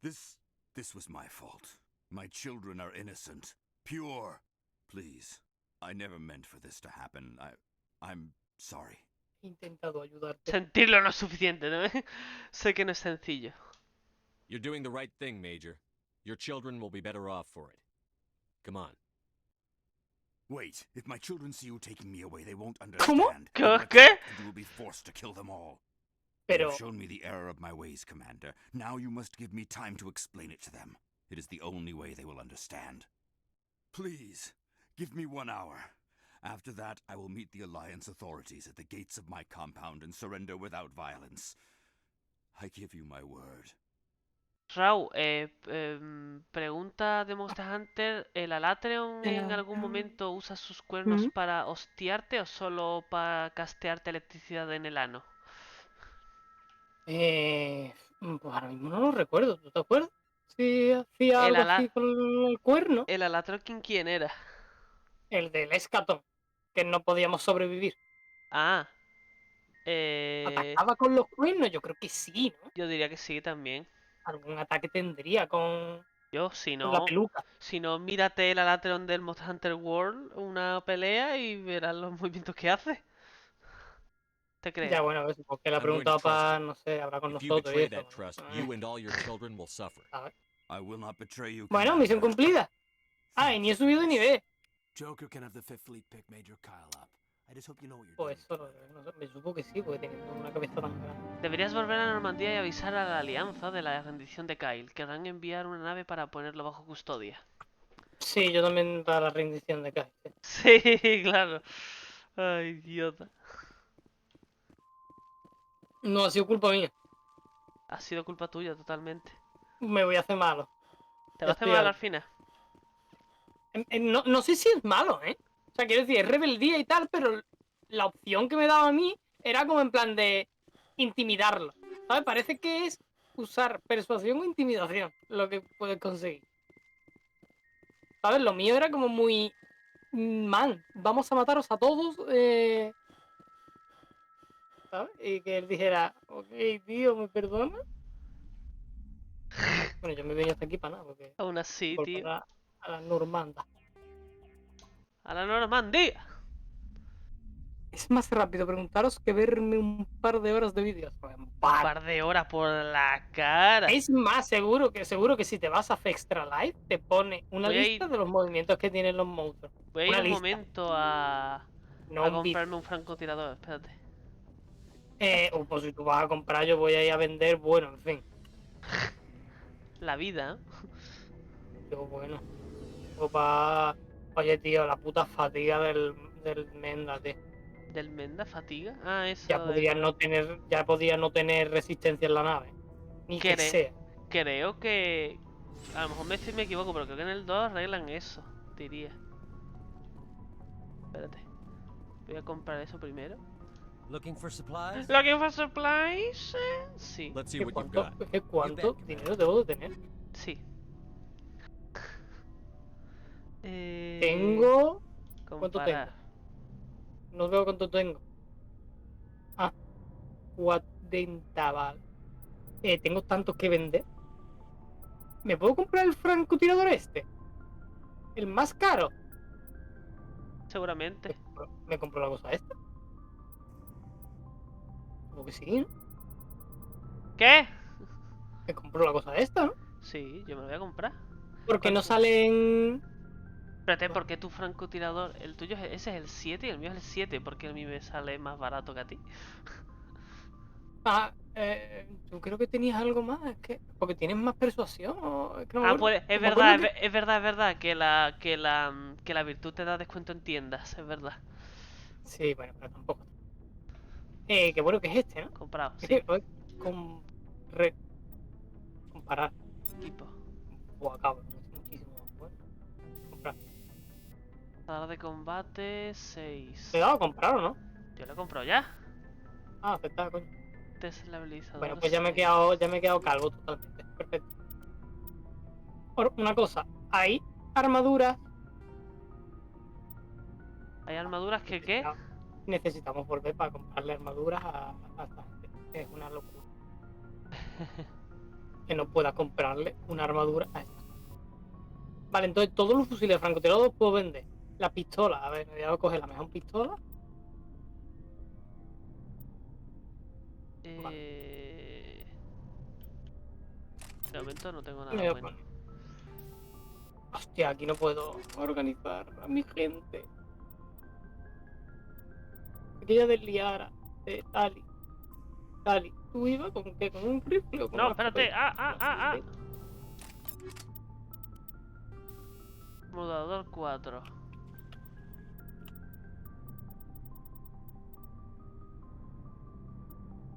Speaker 8: this was my fault. My children are innocent, pure. Please, I never meant for this to happen. I'm sorry.
Speaker 2: He intentado ayudarte.
Speaker 1: Sentirlo no es suficiente, ¿no? Sé que no es sencillo.
Speaker 5: You're doing the right thing, Major. Your children will be better off for it. Come on.
Speaker 8: Wait, if my children see you taking me away, they won't
Speaker 2: ¿Cómo?
Speaker 8: understand. They will
Speaker 1: ¿Qué?
Speaker 8: accept, and you will be forced to kill them all. You
Speaker 2: Pero...
Speaker 8: have shown me the error of my ways, Commander. Now you must give me time to explain it to them. It is the only way they will understand. Please, give me 1 hour. After that, I will meet the Alliance authorities at the gates of my compound and surrender without violence. I give you my word.
Speaker 1: Rau, pregunta de Monster Hunter, ¿el Alatreon en algún momento usa sus cuernos para hostiarte o solo para castearte electricidad en el ano?
Speaker 2: Pues ahora mismo no lo recuerdo, ¿tú te acuerdas? Si hacía algo así con el cuerno.
Speaker 1: ¿El Alatreon quién era?
Speaker 2: El del escatón, que no podíamos sobrevivir.
Speaker 1: Ah.
Speaker 2: ¿Atacaba con los cuernos? Yo creo que sí, ¿no?
Speaker 1: Yo diría que sí también.
Speaker 2: Algún ataque tendría con
Speaker 1: Si
Speaker 2: la
Speaker 1: no,
Speaker 2: peluca.
Speaker 1: si no, mírate el Alatreon del Monster Hunter World, una pelea y verás los movimientos que hace. ¿Te crees?
Speaker 2: Ya, bueno, porque la
Speaker 5: I'm going
Speaker 2: preguntaba
Speaker 5: to trust
Speaker 2: para,
Speaker 5: you.
Speaker 2: no sé, hablar con
Speaker 5: If you
Speaker 2: nosotros y
Speaker 5: betray
Speaker 2: eso.
Speaker 5: that trust, you and all your children will suffer.
Speaker 2: ¿Sabes?
Speaker 8: I will not betray you,
Speaker 2: Bueno,
Speaker 8: Commander.
Speaker 2: misión cumplida. Y ni he subido de nivel.
Speaker 9: Joker can have the Fifth Fleet pick Major Kyle up. I just hope you know what you're
Speaker 2: Pues
Speaker 9: doing.
Speaker 2: eso, no sé, me supo que sí, porque teniendo una cabeza tan grande.
Speaker 1: Deberías volver a Normandía y avisar a la Alianza de la rendición de Kyle. Querrán enviar una nave para ponerlo bajo custodia.
Speaker 2: Sí, yo también para la rendición de Kyle.
Speaker 1: Sí, claro. Ay, idiota.
Speaker 2: No ha sido culpa mía.
Speaker 1: Ha sido culpa tuya totalmente.
Speaker 2: Me voy a hacer malo.
Speaker 1: ¿Te va a hacer mal al final?
Speaker 2: No sé si es malo, ¿eh? O sea, quiero decir, es rebeldía y tal, pero la opción que me daba a mí era como en plan de intimidarlo. ¿Sabes? Parece que es usar persuasión o intimidación lo que puedes conseguir. ¿Sabes? Lo mío era como muy... Man, vamos a mataros a todos. ¿Sabes? Y que él dijera, ok, tío, ¿me perdona? Bueno, yo me venía hasta aquí para nada, porque...
Speaker 1: Aún así,
Speaker 2: por
Speaker 1: tío.
Speaker 2: a la Normanda.
Speaker 1: ¡A la Normandía!
Speaker 2: Es más rápido preguntaros que verme un par de horas de vídeos.
Speaker 1: Un par de horas por la cara.
Speaker 2: Es más, seguro que si te vas a Extra Life, te pone una lista de los movimientos que tienen los monstruos.
Speaker 1: Voy a ir un momento a comprarme un francotirador, espérate.
Speaker 2: Pues si tú vas a comprar, yo voy a ir a vender, bueno, en fin.
Speaker 1: La vida.
Speaker 2: Yo, bueno. Oye, tío, la puta fatiga del Menda, tío.
Speaker 1: ¿Del Menda? ¿Fatiga? Ah, eso.
Speaker 2: Ya podía no tener resistencia en la nave. Ni que sea.
Speaker 1: Creo que... A lo mejor me equivoco, pero creo que en el 2 arreglan eso, diría. Espérate. Voy a comprar eso primero.
Speaker 9: Looking for supplies?
Speaker 1: Looking for supplies? Sí.
Speaker 5: Let's see what you've got.
Speaker 2: ¿Cuánto dinero debo de tener?
Speaker 1: Sí.
Speaker 2: Tengo... ¿Cuánto tengo?
Speaker 1: Comparar.
Speaker 2: No veo cuánto tengo. 40, vale. Tengo tantos que vender. ¿Me puedo comprar el francotirador este? ¿El más caro?
Speaker 1: Seguramente.
Speaker 2: ¿Me compro la cosa esta? Como que sí, ¿no?
Speaker 1: ¿Qué?
Speaker 2: Me compro la cosa esta, ¿no?
Speaker 1: Sí, yo me lo voy a comprar.
Speaker 2: Porque no salen...
Speaker 1: Espérate, ¿por qué tu francotirador? El tuyo ese es el 7 y el mío es el 7. ¿Por qué a mí me sale más barato que a ti?
Speaker 2: Tú creo que tenías algo más, es que... Porque tienes más persuasión, ¿o? Es que no me
Speaker 1: Pues es
Speaker 2: me
Speaker 1: verdad,
Speaker 2: acuerdo
Speaker 1: es verdad que la virtud te da descuento en tiendas, es verdad.
Speaker 2: Sí, bueno, pero tampoco. Que bueno que es este, ¿no?
Speaker 1: Comprado,
Speaker 2: Es
Speaker 1: sí.
Speaker 2: que comparar.
Speaker 1: Equipo.
Speaker 2: Acabo, muchísimo más bueno. Comprar.
Speaker 1: Sala de combate 6.
Speaker 2: ¿Te he dado a comprar o no?
Speaker 1: Yo lo he comprado ya.
Speaker 2: Aceptar, coño.
Speaker 1: Deslabilizador.
Speaker 2: Bueno, pues ya me he quedado calvo totalmente. Perfecto. Una cosa, hay armaduras.
Speaker 1: ¿Hay armaduras que qué?
Speaker 2: Necesitamos volver para comprarle armaduras a esta gente. Es una locura. Que no pueda comprarle una armadura a esta. Vale, entonces todos los fusiles francotirados los puedo vender. La pistola, a ver, voy a coger la mejor pistola.
Speaker 1: De momento no tengo
Speaker 2: Me
Speaker 1: nada
Speaker 2: voy a
Speaker 1: bueno.
Speaker 2: Hostia, aquí no puedo organizar a mi gente. Aquella de Liara, de Tali. ¿Tú ibas con qué? ¿Con un rifle o con
Speaker 1: No,
Speaker 2: una
Speaker 1: espérate.
Speaker 2: escopeta?
Speaker 1: Mudador 4.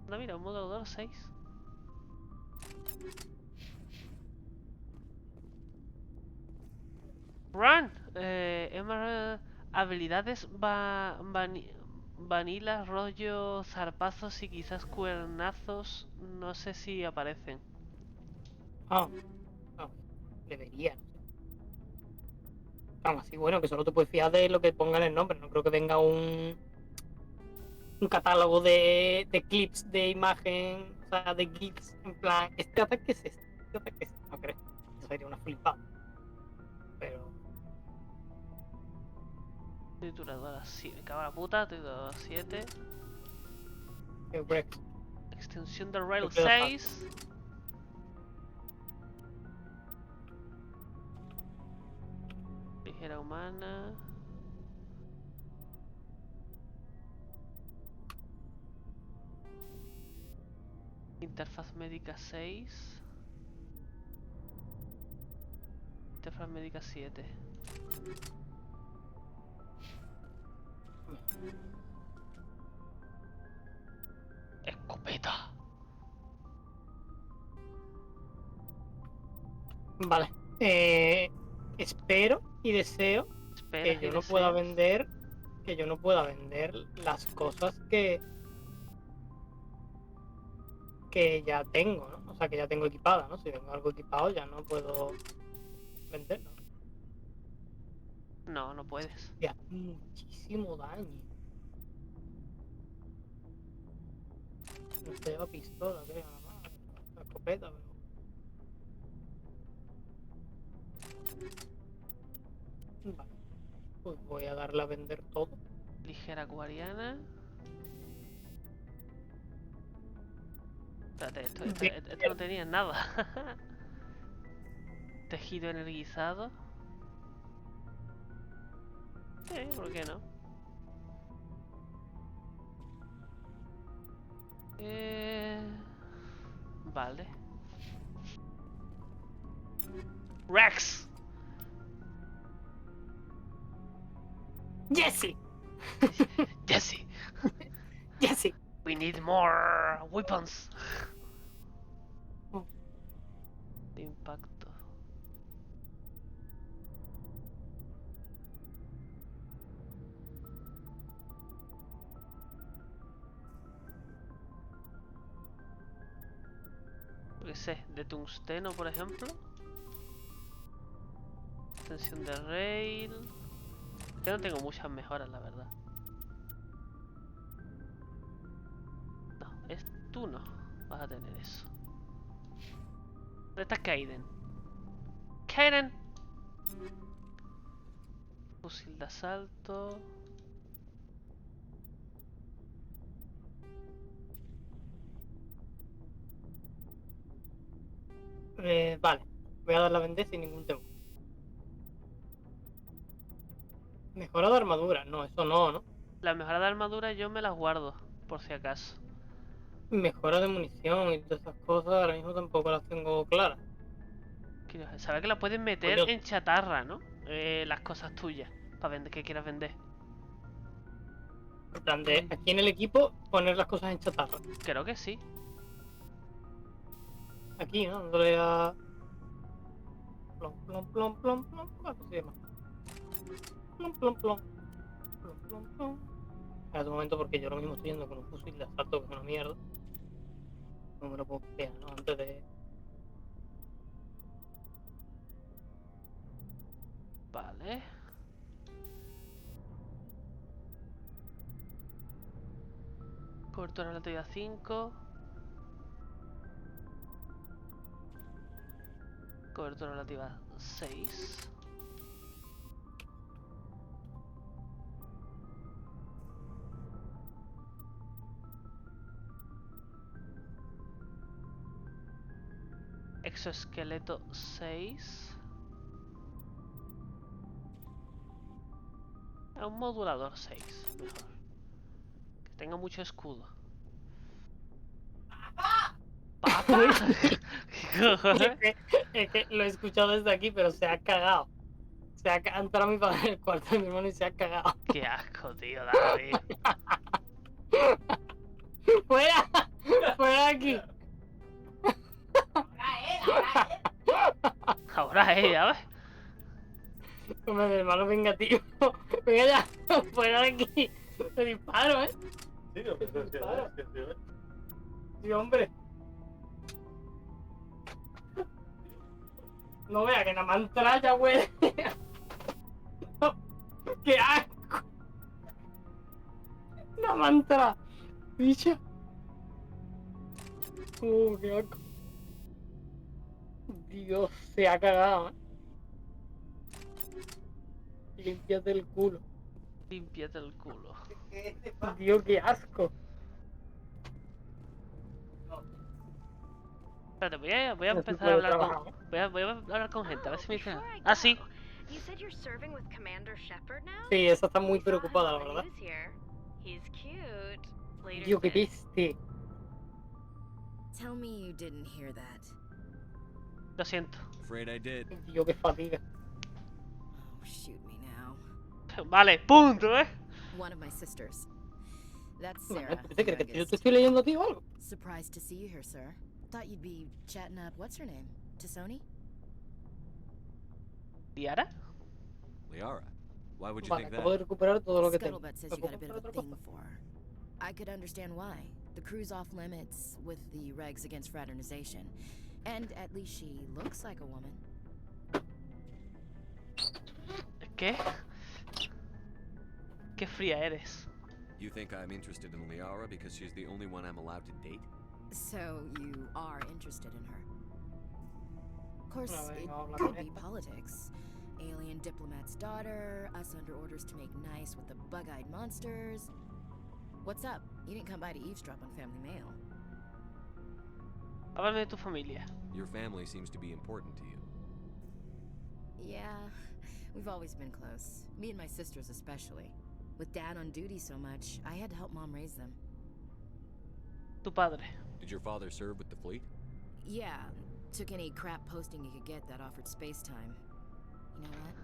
Speaker 1: No, mira, un mudador 6. Run. Habilidades vanilla, rollo, zarpazos y quizás cuernazos. No sé si aparecen.
Speaker 2: No, debería. Aún así, bueno, que solo te puedes fiar de lo que pongan el nombre. No creo que venga un catálogo de clips de imagen, o sea, de GIFs, en plan, este ataque es este ataque es este. No creo. Eso sería una flipada. Pero...
Speaker 1: Trituradora 7. Cago en la puta. Trituradora 7.
Speaker 2: Wrex.
Speaker 1: Extensión de rail 6. Ligera humana. Interfaz médica 6. Interfaz médica 7. Escopeta.
Speaker 2: Vale. Espero y deseo que yo no pueda vender. Que yo no pueda vender las cosas que ya tengo, ¿no? O sea, que ya tengo equipada, ¿no? Si tengo algo equipado ya no puedo venderlo.
Speaker 1: No, no puedes.
Speaker 2: Ya, muchísimo daño. No se lleva pistola, creo, nada más. La escopeta, pero... Vale. Pues voy a darle a vender todo.
Speaker 1: Ligera acuariana. Espérate, esto no tenía nada. Tejido energizado. Sí, ¿por qué no? Vale. Wrex.
Speaker 2: Jesse.
Speaker 1: Jesse.
Speaker 2: Jesse.
Speaker 1: We need more weapons. De impacto. ¿Qué sé? De tungsteno, por ejemplo. Extensión de rail. Yo no tengo muchas mejoras, la verdad. No, tú no vas a tener eso. ¿Dónde está Kaidan? ¡Kaidan! Fusil de asalto.
Speaker 2: Vale, voy a dar la vende sin ningún tema. Mejora de armadura, no, eso no, ¿no?
Speaker 1: Las mejoras de armadura yo me las guardo, por si acaso.
Speaker 2: Mejora de munición y todas esas cosas ahora mismo tampoco las tengo claras.
Speaker 1: Sabes que las puedes meter
Speaker 2: Coño.
Speaker 1: en chatarra, ¿no? Las cosas tuyas, para vender que quieras vender.
Speaker 2: En plan de aquí en el equipo poner las cosas en chatarra.
Speaker 1: Creo que sí.
Speaker 2: Aquí, ¿no? Dándole a... Plom, plom, plom, plom, plom, ¿cómo se llama? Plom, plom, plom. Plom, plom, plom. En un momento porque yo ahora mismo estoy yendo con un fusil de asalto que es una mierda. No me lo puedo copiar, ¿no? Antes de...
Speaker 1: Vale. Cobertura relativa 5. Cobertura relativa 6. Exoesqueleto 6. Un modulador 6, mejor. Que tenga mucho escudo. ¿Papa?
Speaker 2: es que lo he escuchado desde aquí, pero se ha cagado. Ha entrado mi padre en el cuarto de mi hermano y se ha cagado.
Speaker 1: Qué asco, tío, David.
Speaker 2: ¡Fuera! ¡Fuera de aquí!
Speaker 1: Ahora ella, ¿ves?
Speaker 2: Hombre, mi hermano, venga, tío. Venga ya, fuera de aquí. Te disparo, ¿eh?
Speaker 10: Sí, no, pero es que
Speaker 2: Sí, hombre. No vea que nada más entrar ya, güey. ¡Qué asco! Nada más entrar. Bicha. Qué asco. Dios, se ha cagado, ¿eh? Límpiate el culo.
Speaker 1: Límpiate el culo.
Speaker 2: Dios, qué asco.
Speaker 1: Espérate, voy a
Speaker 2: No se
Speaker 1: empezar a
Speaker 2: puede
Speaker 1: hablar
Speaker 2: trabajar,
Speaker 1: con... Voy a hablar con gente, a ver si me dicen... Ah, sí.
Speaker 2: Sí, esa está muy preocupada, la verdad. Dios, qué peste.
Speaker 7: Tell me you didn't hear that.
Speaker 1: Lo siento.
Speaker 5: Afraid I did.
Speaker 2: Dios, qué fatiga.
Speaker 7: Oh, shoot me now.
Speaker 1: Vale, punto, ¿eh?
Speaker 7: One of my sisters. That's
Speaker 2: Bueno,
Speaker 7: Sarah.
Speaker 2: ¿tú te crees que yo
Speaker 7: youngest.
Speaker 2: te estoy leyendo a ti o algo?
Speaker 7: Surprised to see you here, sir. Thought you'd be chatting up. What's her name? Tisoni?
Speaker 1: ¿Liara?
Speaker 5: Liara, why would you
Speaker 2: Vale,
Speaker 5: think
Speaker 2: acabo de
Speaker 5: that?
Speaker 2: recuperar todo lo que tengo.
Speaker 7: Scuttlebutt says
Speaker 2: ¿Me
Speaker 7: you
Speaker 2: puedo
Speaker 7: got a bit of
Speaker 2: comprar
Speaker 7: a
Speaker 2: otra
Speaker 7: thing
Speaker 2: cosa?
Speaker 7: for her. I could understand why. The crew's off limits with the regs against fraternization. And at least she looks like a woman.
Speaker 1: ¿Qué? Qué fría eres.
Speaker 5: You think I'm interested in Liara because she's the only one I'm allowed to date?
Speaker 7: So you are interested in her. Of course,
Speaker 2: No,
Speaker 7: it
Speaker 2: no,
Speaker 7: could
Speaker 2: la
Speaker 7: be politics. alien diplomat's daughter, us under orders to make nice with the bug-eyed monsters. What's up? You didn't come by to eavesdrop on family mail.
Speaker 1: Háblame de tu familia.
Speaker 5: Your family seems to be important to you.
Speaker 7: Yeah, we've always been close. Me and my sisters especially. With Dad on duty so much, I had to help Mom raise them.
Speaker 1: Tu padre.
Speaker 5: Did your father serve with the fleet?
Speaker 7: Yeah, took any crap posting he could get that offered space time. You know what?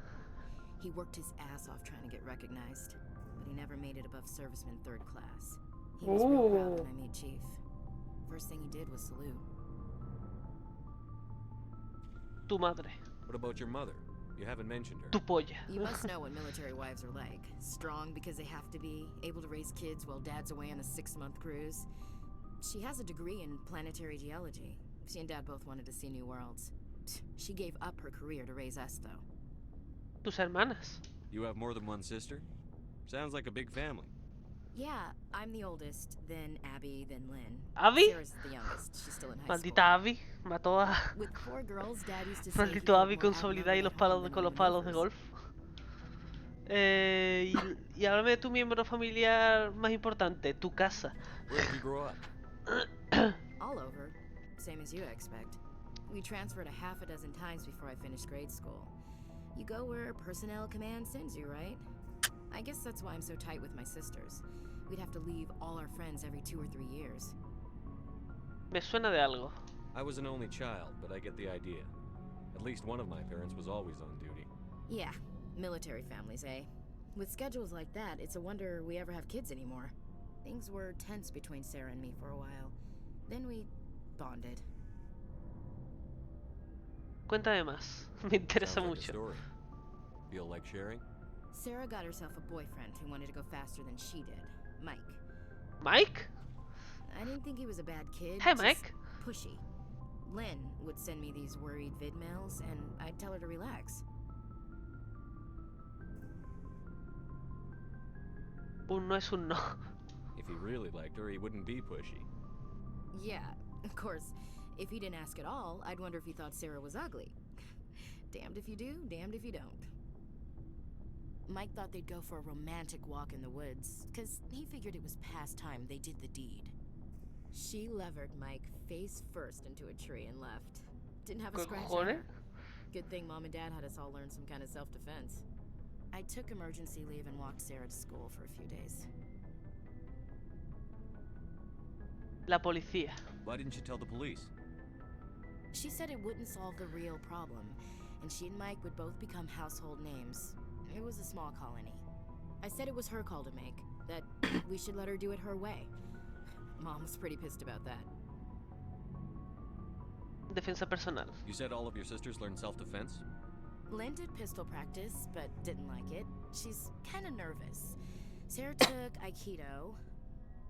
Speaker 7: He worked his ass off trying to get recognized, but he never made it above serviceman 3rd class. He was real proud when I made chief. First thing he did was salute.
Speaker 1: Tu madre.
Speaker 5: What about your mother? You haven't mentioned her.
Speaker 1: Tu polla.
Speaker 7: You must know what military wives are like. Strong because they have to be, able to raise kids while Dad's away on a 6-month cruise. She has a degree in planetary geology. She and Dad both wanted to see new worlds. She gave up her career to raise us, though.
Speaker 1: Tus hermanas.
Speaker 5: You have more than one sister? Sounds like a big family.
Speaker 7: Yeah, I'm the oldest, then Abby, then Lynn.
Speaker 1: ¿Abby?
Speaker 7: Sarah's the youngest. She's still in high
Speaker 1: Maldita
Speaker 7: school.
Speaker 1: Abby. Mató a...
Speaker 7: With 4 girls, Dad used to say he
Speaker 1: Maldito
Speaker 7: felt
Speaker 1: Abby
Speaker 7: more
Speaker 1: con su habilidad y los palos con los palos de golf. Y háblame de tu miembro familiar más importante, tu casa.
Speaker 5: Where did you grow up?
Speaker 7: All over. Same as you expect. We transferred a half a dozen times before I finished grade school. You go where personnel command sends you, right? I guess that's why I'm so tight with my sisters. We'd have to leave all our friends every 2 or 3 years.
Speaker 1: Me suena de algo.
Speaker 5: I was an only child, but I get the idea. At least one of my parents was always on duty.
Speaker 7: Yeah, military families, eh? With schedules like that, it's a wonder we ever have kids anymore. Things were tense between Sarah and me for a while. Then we bonded.
Speaker 1: Cuéntame más. Me interesa
Speaker 5: Sounds like a
Speaker 1: mucho.
Speaker 5: story. Feel like sharing?
Speaker 7: Sarah got herself a boyfriend who wanted to go faster than she did, Mike.
Speaker 1: ¿Mike?
Speaker 7: I didn't think he was a bad kid.
Speaker 1: Hey,
Speaker 7: just
Speaker 1: Mike.
Speaker 7: Pushy. Lynn would send me these worried vid mails, and I'd tell her to relax.
Speaker 1: Un no es un no.
Speaker 5: If he really liked her, he wouldn't be pushy.
Speaker 7: Yeah, of course. If he didn't ask at all, I'd wonder if he thought Sarah was ugly. Damned if you do, damned if you don't. Mike thought they'd go for a romantic walk in the woods, because he figured it was past time they did the deed. She levered Mike face first into a tree and left. Didn't have a scratch on her. Good thing Mom and Dad had us all learn some kind of self-defense. I took emergency leave and walked Sarah to school for a few days.
Speaker 1: La policía.
Speaker 5: Why didn't you tell the police?
Speaker 7: She said it wouldn't solve the real problem, and she and Mike would both become household names. It was a small colony. I said it was her call to make, that we should let her do it her way. Mom was pretty pissed about that.
Speaker 1: Defensa personal.
Speaker 5: You said all of your sisters learned self-defense?
Speaker 7: Lynn did pistol practice, but didn't like it. She's kind of nervous. Sarah took Aikido.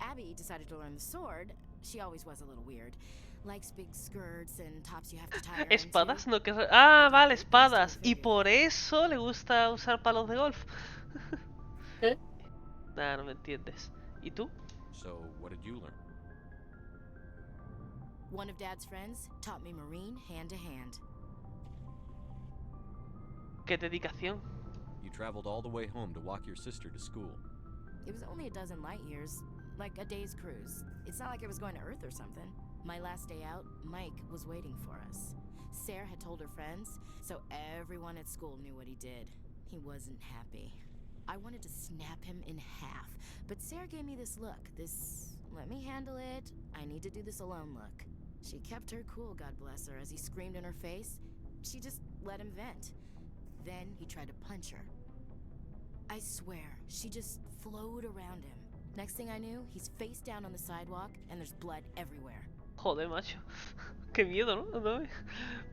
Speaker 7: Abby decided to learn the sword. She always was a little weird. Likes big skirts and tops you have to tie her
Speaker 1: ¿Espadas?
Speaker 7: into.
Speaker 1: No, que... Ah, vale, espadas. Y por eso le gusta usar palos de golf.
Speaker 2: ¿Qué?
Speaker 1: Nah, no me entiendes. ¿Y tú?
Speaker 5: So, what did you learn?
Speaker 7: One of Dad's friends taught me marine hand to hand.
Speaker 1: ¿Qué dedicación?
Speaker 5: You traveled all the way home to walk your sister to school.
Speaker 7: It was only a dozen light years, like a day's cruise. It's not like I was going to Earth or something. My last day out, Mike was waiting for us. Sarah had told her friends, so everyone at school knew what he did. He wasn't happy. I wanted to snap him in half, but Sarah gave me this look, this let me handle it, I need to do this alone look. She kept her cool, God bless her, as he screamed in her face. She just let him vent. Then he tried to punch her. I swear, she just flowed around him. Next thing I knew, he's face down on the sidewalk, and there's blood everywhere.
Speaker 1: Joder, macho. Qué miedo, ¿no? No,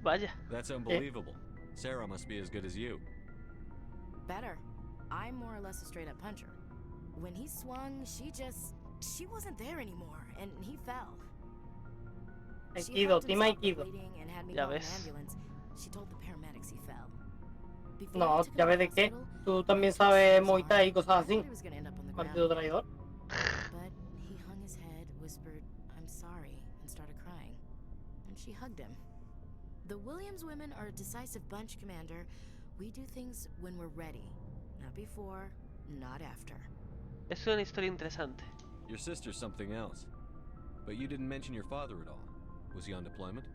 Speaker 1: vaya.
Speaker 5: That's unbelievable. Sarah must be as good as you.
Speaker 7: Better. I'm more or less a straight-up puncher. When he swung, she wasn't there anymore, and he fell.
Speaker 2: Aikido, team Aikido.
Speaker 1: Ya ves.
Speaker 7: She told the paramedics he fell.
Speaker 2: No, ya ves de qué. Tú también sabes Muay Thai y cosas así. Partido traidor.
Speaker 7: But he hung his head, whispered, "I'm sorry," and started crying. And she hugged him. The Williams women are a decisive bunch, Commander. We do things when we're ready, not before, not after.
Speaker 1: Es una historia interesante.
Speaker 5: Your sister's something else. But you didn't mention your father at all. Was he on deployment?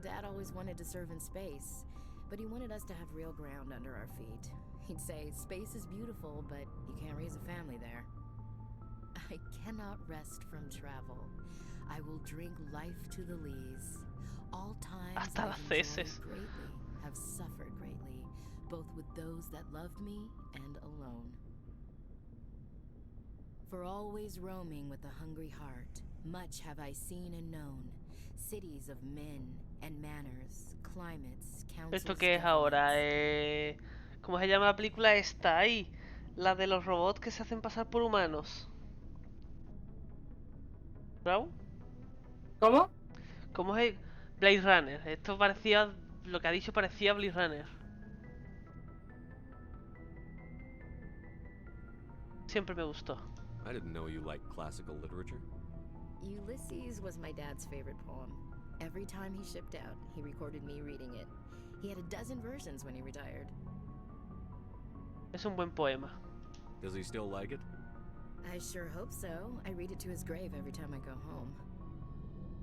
Speaker 7: Dad always wanted to serve in space, but he wanted us to have real ground under our feet. He'd say, space is beautiful, but you can't raise a family there. I cannot rest from travel. I will drink life to the lees. All times
Speaker 1: Hasta las
Speaker 7: I've
Speaker 1: heces.
Speaker 7: enjoyed greatly, have suffered greatly, both with those that loved me and alone. For always roaming with a hungry heart, much have I seen and known. Cities of men and manners, climates, councils.
Speaker 1: ¿Esto qué es ahora? ¿Cómo se llama la película esta ahí? La de los robots que se hacen pasar por humanos. ¿Bravo?
Speaker 2: ¿Cómo?
Speaker 1: ¿Cómo es? Blade Runner. Esto parecía... Lo que ha dicho parecía Blade Runner. Siempre me gustó.
Speaker 5: I didn't know you liked classical literature.
Speaker 7: Ulysses was my dad's favorite poem. Every time he shipped out, he recorded me reading it. He had a dozen versions when he retired.
Speaker 1: Es un buen poema.
Speaker 5: Does he still like it?
Speaker 7: I sure hope so. I read it to his grave every time I go home.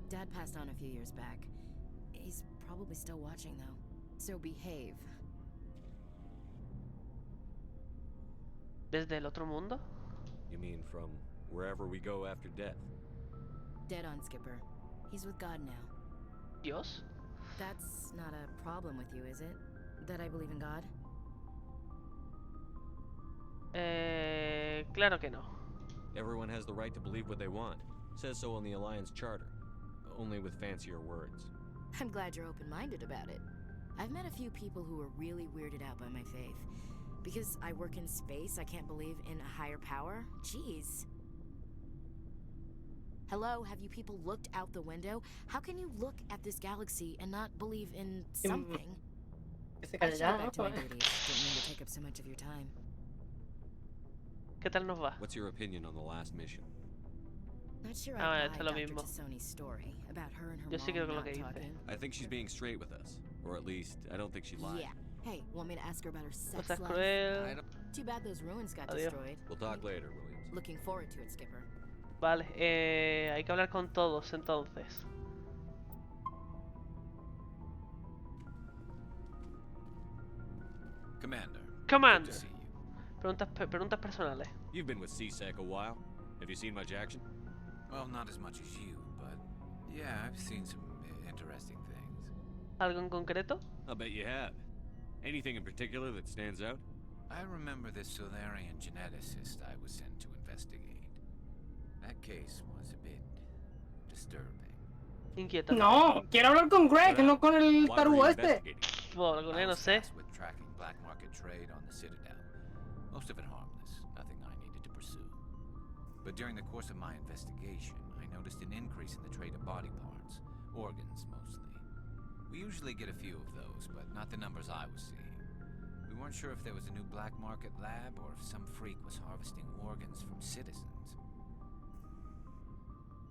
Speaker 7: Dad passed on a few years back. He's probably still watching, though. So behave.
Speaker 1: ¿Desde el otro mundo?
Speaker 5: You mean from wherever we go after death?
Speaker 7: Dead on, Skipper. He's with God now.
Speaker 1: ¿Dios?
Speaker 7: That's not a problem with you, is it? That I believe in God?
Speaker 1: Claro que no.
Speaker 5: Everyone has the right to believe what they want. Says so in the Alliance Charter. Only with fancier words.
Speaker 7: I'm glad you're open-minded about it. I've met a few people who are really weirded out by my faith. Because I work in space, I can't believe in a higher power? Jeez. Hello, have you people looked out the window? How can you look at this galaxy and not believe in something? I should go back to my duties. Didn't mean to take up so much of your time.
Speaker 1: ¿Qué tal nos va?
Speaker 5: What's your opinion on the last mission?
Speaker 7: Not sure
Speaker 1: Ah,
Speaker 7: I
Speaker 1: esto
Speaker 7: buy
Speaker 1: es lo
Speaker 7: Dr.
Speaker 1: mismo.
Speaker 7: Tissoni's story about her and her
Speaker 1: Yo sí
Speaker 7: mom
Speaker 1: creo que lo
Speaker 7: not
Speaker 1: que dice.
Speaker 7: talking.
Speaker 5: I think she's being straight with us. Or at least, I don't think she lied.
Speaker 7: Yeah. Hey, want me to ask her about her
Speaker 1: No
Speaker 7: sex
Speaker 1: seas
Speaker 7: life?
Speaker 1: cruel.
Speaker 7: Too bad those ruins got
Speaker 1: Adiós.
Speaker 7: destroyed.
Speaker 5: We'll talk later, Williams.
Speaker 7: Looking forward to it, Skipper.
Speaker 1: Vale, hay que hablar con todos entonces.
Speaker 10: Commander.
Speaker 1: Commander.
Speaker 10: Good to see you.
Speaker 1: Preguntas personales.
Speaker 5: You've been with CSEC a while. Have you seen much action?
Speaker 10: Well, not as much as you, but yeah, I've seen some interesting things.
Speaker 1: ¿Algo en concreto?
Speaker 5: I'll bet you have. Anything in particular that stands out?
Speaker 10: I remember this Solarian geneticist I was sent to investigate. That case was a bit disturbing.
Speaker 1: Inquieta.
Speaker 2: No, quiero hablar con Greg, no con el
Speaker 5: Why were you
Speaker 2: tarugo este.
Speaker 5: investigating?
Speaker 1: Bueno, con él no
Speaker 10: I was
Speaker 1: sé.
Speaker 10: tasked with tracking black market trade on the Citadel. Most of it harmless, nothing I needed to pursue. But during the course of my investigation, I noticed an increase in the trade of body parts, organs mostly. We usually get a few of those, but not the numbers I was seeing. We weren't sure if there was a new black market lab or if some freak was harvesting organs from citizens.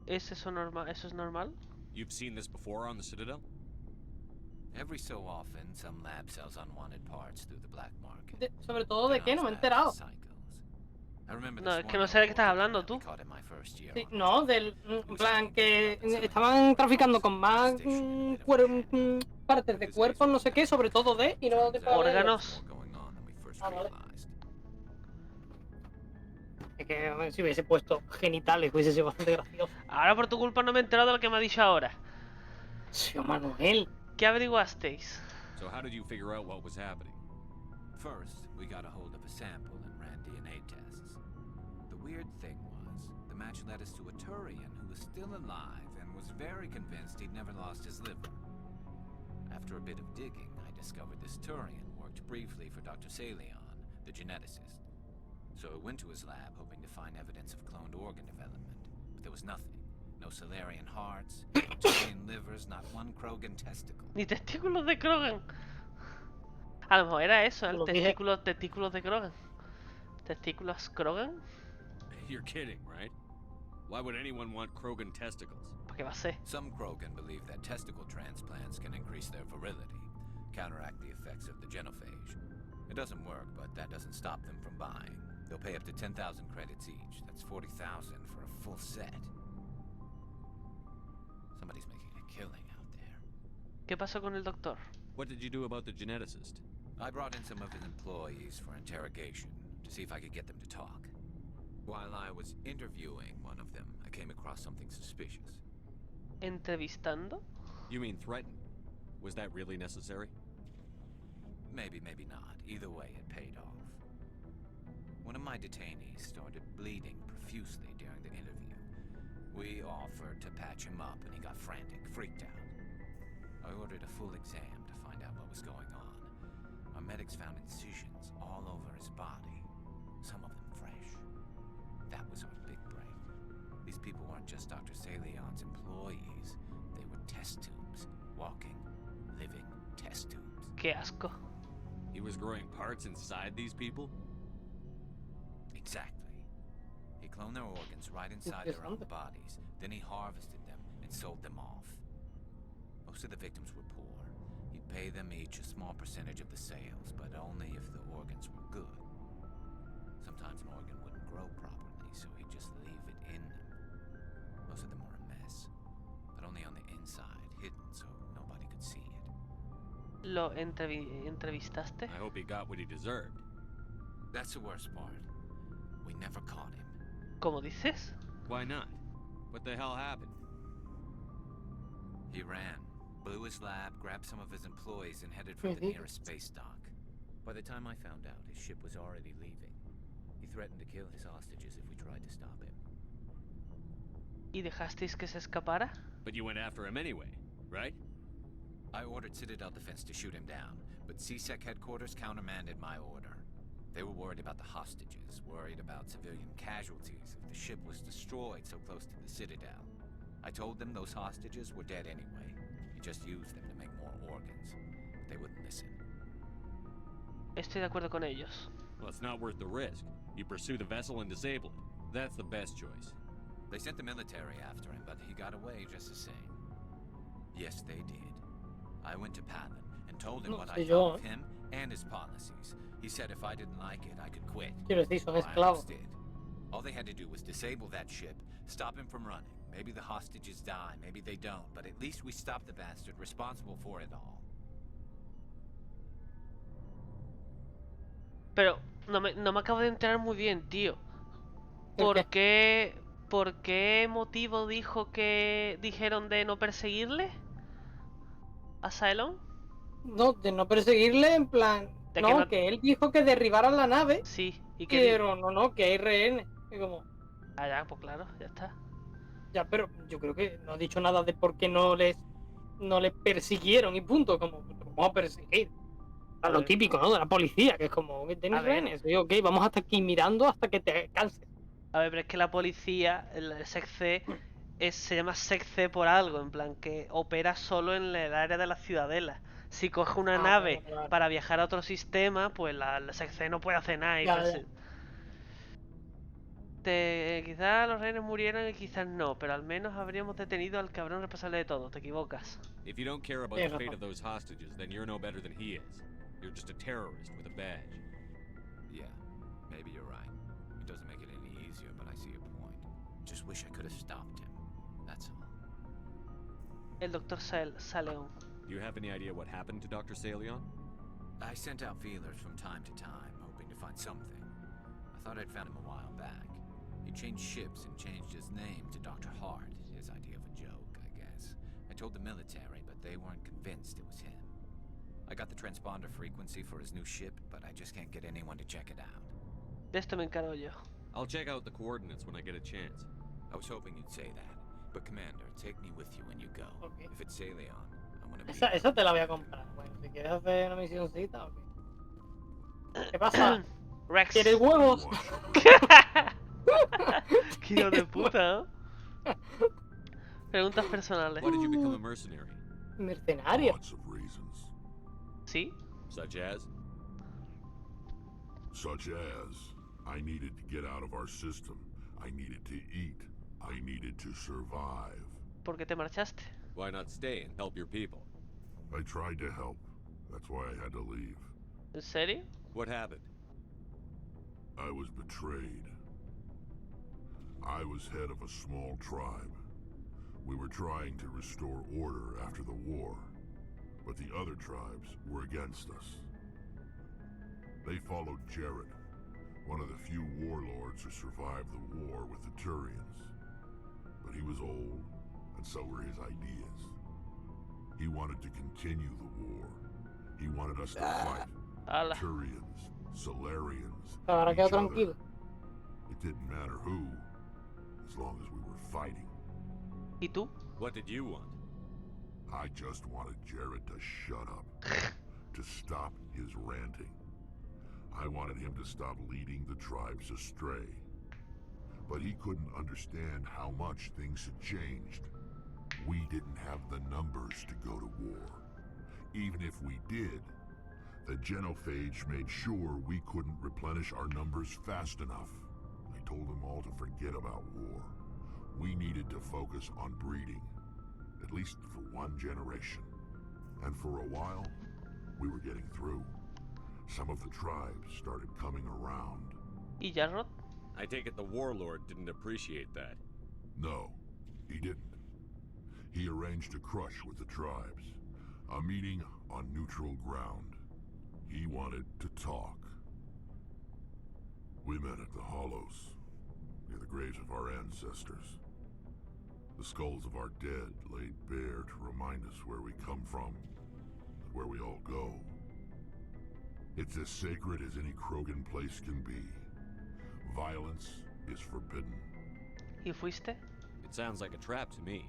Speaker 1: ¿Es eso normal? ¿Eso es normal?
Speaker 5: You've seen this before on the Citadel?
Speaker 10: Every so often, some lab sells unwanted parts through the black market.
Speaker 2: Sobre todo de qué, no me he enterado.
Speaker 1: No, es que no sé de qué estás hablando tú.
Speaker 2: Sí, no, del en plan que estaban traficando con más partes de cuerpos, no sé qué, sobre todo de y no de
Speaker 1: Órganos.
Speaker 2: Ah, vale. Es que si hubiese puesto genitales hubiese sido bastante gracioso.
Speaker 1: Ahora por tu culpa no me he enterado de lo que me ha dicho ahora.
Speaker 2: Señor Manuel.
Speaker 1: ¿Qué averiguasteis?
Speaker 5: So how did you figure out what was happening?
Speaker 10: First, we got a hold of a sample and ran DNA tests. The weird thing was, the match led us to a Turian who was still alive and was very convinced he'd never lost his liver. After a bit of digging, I discovered this Turian worked briefly for Dr. Saleon, the geneticist. So I went to his lab hoping to find evidence of cloned organ development, but there was nothing. No Solarian hearts, no Turian livers, not one Krogan testicle.
Speaker 1: Ni testículos de Krogan. A lo mejor era eso, el testículos de Krogan. ¿Testículos Krogan?
Speaker 5: You're kidding, right? Why would anyone want Krogan testicles?
Speaker 1: ¿Para qué va a ser?
Speaker 10: Some Krogan believe that testicle transplants can increase their virility. counteract the effects of the genophage. It doesn't work, but that doesn't stop them from buying. They'll pay up to 10,000 credits each. That's 40,000 for a full set. Somebody's making a killing out there.
Speaker 1: ¿Qué pasó con el doctor?
Speaker 5: What did you do about the geneticist?
Speaker 10: I brought in some of his employees for interrogation to see if I could get them to talk. While I was interviewing one of them, I came across something suspicious.
Speaker 1: ¿Entrevistando?
Speaker 5: You mean threatened? Was that really necessary?
Speaker 10: Maybe, maybe not. Either way, it paid off. One of my detainees started bleeding profusely during the interview. We offered to patch him up, and he got frantic, freaked out. I ordered a full exam to find out what was going on. Our medics found incisions all over his body, some of them fresh. That was our big break. These people weren't just Dr. Saleon's employees. They were test tubes. Walking, living test tubes.
Speaker 1: Qué asco.
Speaker 5: He was growing parts inside these people?
Speaker 10: Exactly. He cloned their organs right inside their own bodies. Then he harvested them and sold them off. Most of the victims were poor. He'd pay them each a small percentage of the sales, but only if the organs were good. Sometimes an organ wouldn't grow properly, so he'd just leave it in them. Most of them were a mess, but only on the inside, hidden so nobody could see it.
Speaker 1: ¿Lo entrevistaste?
Speaker 5: I hope he got what he deserved.
Speaker 10: That's the worst part. We never caught him.
Speaker 1: ¿Cómo dices?
Speaker 5: Why not? What the hell happened?
Speaker 10: He ran, blew his lab, grabbed some of his employees, and headed for the nearest space dock. By the time I found out, his ship was already leaving. He threatened to kill his hostages if we tried to stop him.
Speaker 1: ¿Y dejasteis que se escapara?
Speaker 5: But you went after him anyway, right?
Speaker 10: I ordered Citadel Defense to shoot him down, but CSEC headquarters countermanded my order. They were worried about the hostages, worried about civilian casualties if the ship was destroyed so close to the Citadel. I told them those hostages were dead anyway. He just used them to make more organs. But they wouldn't listen.
Speaker 1: Estoy de acuerdo con ellos.
Speaker 5: Well, it's not worth the risk. You pursue the vessel and disable it. That's the best choice.
Speaker 10: They sent the military after him, but he got away just the same. Yes, they did. I went to Palin and told him what I thought of him and his policies. He said if I didn't like it, I could quit.
Speaker 2: Quiero decir, son
Speaker 10: I
Speaker 2: esclavos.
Speaker 10: understood. All they had to do was disable that ship, stop him from running. Maybe the hostages die, maybe they don't, but at least we stopped the bastard responsible for it all.
Speaker 1: Pero no me acabo de enterar muy bien, tío.
Speaker 2: ¿Por
Speaker 1: ¿Por qué motivo dijeron de no perseguirle? ¿A Saleon?
Speaker 2: No, de no perseguirle, en plan...
Speaker 1: De
Speaker 2: No, que él dijo que derribaran la nave,
Speaker 1: Sí, y que...
Speaker 2: pero no, que hay rehenes. Y como...
Speaker 1: Ah, ya, pues claro, ya está.
Speaker 2: Ya, pero yo creo que no ha dicho nada de por qué no les persiguieron y punto. Como, vamos a perseguir. A lo típico, ¿no? De la policía, que es como que tenéis rehenes. Y ok, vamos hasta aquí mirando hasta que te canses.
Speaker 1: A ver, pero es que la policía, el SecC, se llama SecC por algo, en plan que opera solo en el área de la Ciudadela. Si coge una nave para viajar a otro sistema, pues la SecC no puede hacer nada. Quizás los rehenes murieron y quizás no, pero al menos habríamos detenido al cabrón responsable de todo. Te equivocas.
Speaker 5: If you don't care about the fate of those hostages, then you're no better than he is. You're just a terrorist with a badge.
Speaker 10: Yeah, maybe you're right. It doesn't make it any easier, but I see your point. Just wish I could have stopped him. That's all.
Speaker 1: El Dr. Saleon.
Speaker 5: Do you have any idea what happened to Dr. Saleon?
Speaker 10: I sent out feelers from time to time, hoping to find something. I thought I'd found him a while back. He changed ships and changed his name to Dr. Hart, his idea of a joke, I guess. I told the military, but they weren't convinced it was him. I got the transponder frequency for his new ship, but I just can't get anyone to check it out.
Speaker 1: De esto me encargo yo.
Speaker 5: I'll check out the coordinates when I get a chance.
Speaker 10: I was hoping you'd say that. But Commander, take me with you when you go.
Speaker 2: Okay.
Speaker 10: If it's Saleon, I want to be...
Speaker 2: Esa te la voy a comprar. Bueno, si quieres hacer una misioncita, ok. ¿Qué pasa?
Speaker 1: Wrex.
Speaker 2: ¿Quieres huevos?
Speaker 1: Qué hijo de puta, ¿no? Preguntas personales.
Speaker 5: Why did you become a mercenary?
Speaker 2: Mercenario.
Speaker 4: Lots of reasons.
Speaker 1: ¿Sí?
Speaker 5: Such as?
Speaker 4: Such as, I needed to get out of our system. I needed to eat. I needed to survive.
Speaker 1: ¿Por qué te marchaste?
Speaker 5: Why not stay and help your people?
Speaker 4: I tried to help. That's why I had to leave.
Speaker 1: ¿En serio?
Speaker 5: What happened?
Speaker 4: I was betrayed. I was head of a small tribe. We were trying to restore order after the war, but the other tribes were against us. They followed Jared, one of the few warlords who survived the war with the Turians. But he was old, and so were his ideas. He wanted to continue the war. He wanted us to fight.
Speaker 1: Ala.
Speaker 4: Turians, Salarians,
Speaker 2: Ahora queda
Speaker 4: each other.
Speaker 2: tranquilo.
Speaker 4: It didn't matter who, as long as we were fighting.
Speaker 1: ¿Y tú?
Speaker 5: What did you want?
Speaker 4: I just wanted Jared to shut up, to stop his ranting. I wanted him to stop leading the tribes astray. But he couldn't understand how much things had changed. We didn't have the numbers to go to war. Even if we did, the genophage made sure we couldn't replenish our numbers fast enough. I told them all to forget about war. We needed to focus on breeding, at least for one generation. And for a while, we were getting through. Some of the tribes started coming around.
Speaker 1: ¿Y Jarrod?
Speaker 5: I take it the warlord didn't appreciate that.
Speaker 4: No, he didn't. He arranged a crush with the tribes, a meeting on neutral ground. He wanted to talk. We met at the Hollows, near the graves of our ancestors. The skulls of our dead laid bare to remind us where we come from, and where we all go. It's as sacred as any Krogan place can be. Violence is forbidden.
Speaker 1: ¿Y fuiste?
Speaker 5: It sounds like a trap to me.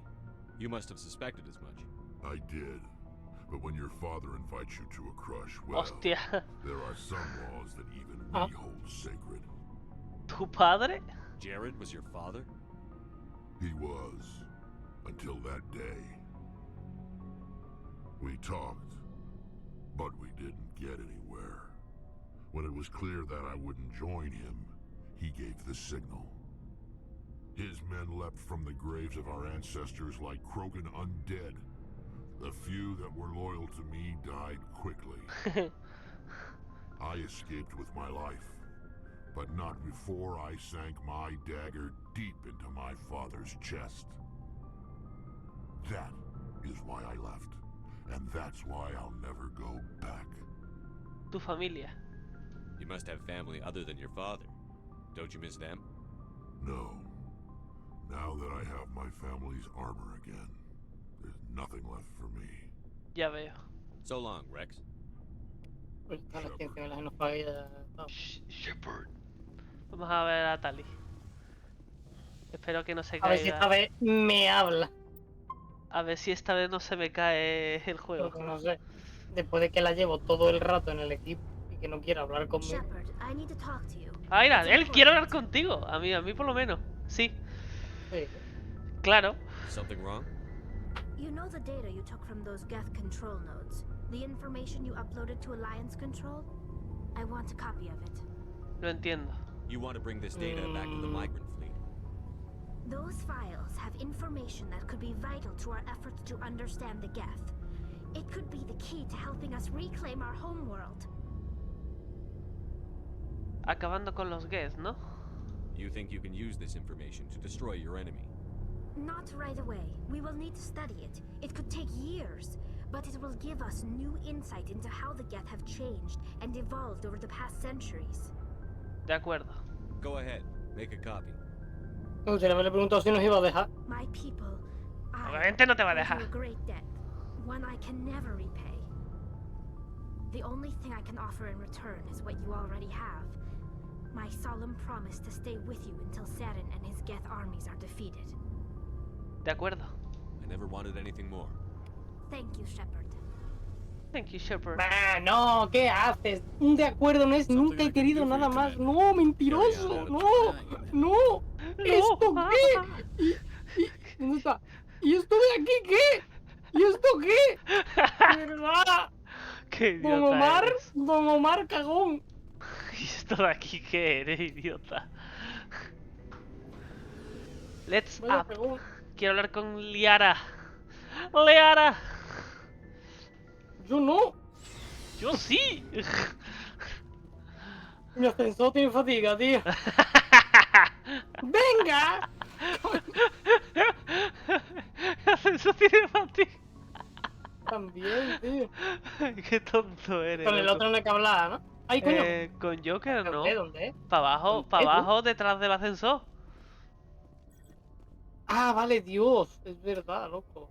Speaker 5: You must have suspected as much.
Speaker 4: I did. But when your father invites you to a crush, well,
Speaker 1: Hostia.
Speaker 4: there are some laws that even we hold sacred.
Speaker 1: ¿Tu padre?
Speaker 5: Jared was your father?
Speaker 4: He was, until that day. We talked, but we didn't get anywhere. When it was clear that I wouldn't join him, he gave the signal. His men leapt from the graves of our ancestors like Krogan undead. The few that were loyal to me died quickly. I escaped with my life, but not before I sank my dagger deep into my father's chest. That is why I left, and that's why I'll never go back.
Speaker 1: Tu familia.
Speaker 5: You must have family other than your father. Don't you miss them?
Speaker 4: No. Now that I have my family's armor again, there's nothing left for me.
Speaker 1: Ya veo.
Speaker 5: So long, Wrex.
Speaker 2: Pues está la ciencia, la genofagía.
Speaker 4: Shepard.
Speaker 1: Vamos a ver a Tali. Espero que no se
Speaker 2: A ver si
Speaker 1: caiga.
Speaker 2: esta vez me habla.
Speaker 1: A ver si esta vez no se me cae el juego.
Speaker 2: Porque no sé. Después de que la llevo todo el rato en el equipo y que no quiere hablar conmigo.
Speaker 11: Shepard, I need to talk to you.
Speaker 1: Ah, mira, él quiere hablar contigo. A mí por lo menos. Sí.
Speaker 2: Sí.
Speaker 1: Claro.
Speaker 5: Something wrong?
Speaker 11: You know the data you took from those Geth control nodes? The information you uploaded to Alliance Control? I want a copy of it.
Speaker 1: Lo entiendo.
Speaker 5: You want to bring this data back to the migrant fleet?
Speaker 11: Those files have information that could be vital to our efforts to understand the Geth. It could be the key to helping us reclaim our homeworld.
Speaker 1: Acabando con los Geth, ¿no?
Speaker 5: You think you can use this information to destroy your enemy?
Speaker 11: Not right away. We will need to study it. It could take years, but it will give us new insight into how the Geth have changed and evolved over the past centuries.
Speaker 1: De acuerdo.
Speaker 5: Go ahead, make a copy.
Speaker 2: No, si le preguntado si nos iba a dejar.
Speaker 11: My people,
Speaker 1: Obviamente no te va a
Speaker 11: owe
Speaker 1: dejar.
Speaker 11: you a great debt, one I can never repay. The only thing I can offer in return is what you already have. My solemn promise to stay with you until Saleon and his Geth armies are defeated.
Speaker 1: De acuerdo.
Speaker 5: I never wanted anything more.
Speaker 11: Thank you, Shepard.
Speaker 1: Thank you, Shepard.
Speaker 2: Bah, no, ¿qué haces? Un de acuerdo no es nunca he querido nada más. No, mentiroso. No, no. ¿Esto qué? ¿Dónde está? ¿Y esto de aquí qué? ¿Y esto qué? ¿Verdad?
Speaker 1: Qué idiota eres.
Speaker 2: Don Omar cagón.
Speaker 1: ¿Y esto de aquí qué eres, idiota? Let's
Speaker 2: Vaya
Speaker 1: up.
Speaker 2: cagón.
Speaker 1: Quiero hablar con Liara. ¡Liara!
Speaker 2: Yo no.
Speaker 1: Yo sí.
Speaker 2: Mi ascensor tiene fatiga, tío. ¡Venga!
Speaker 1: El ascensor tiene fatiga.
Speaker 2: También, tío.
Speaker 1: Qué tonto eres.
Speaker 2: Con el
Speaker 1: loco.
Speaker 2: otro no hay que hablar, ¿no? ¡Ay, coño!
Speaker 1: Con Joker no.
Speaker 2: ¿Dónde es?
Speaker 1: Para
Speaker 2: ¿Dónde,
Speaker 1: abajo, detrás del ascensor.
Speaker 2: Ah, vale, Dios. Es verdad, loco.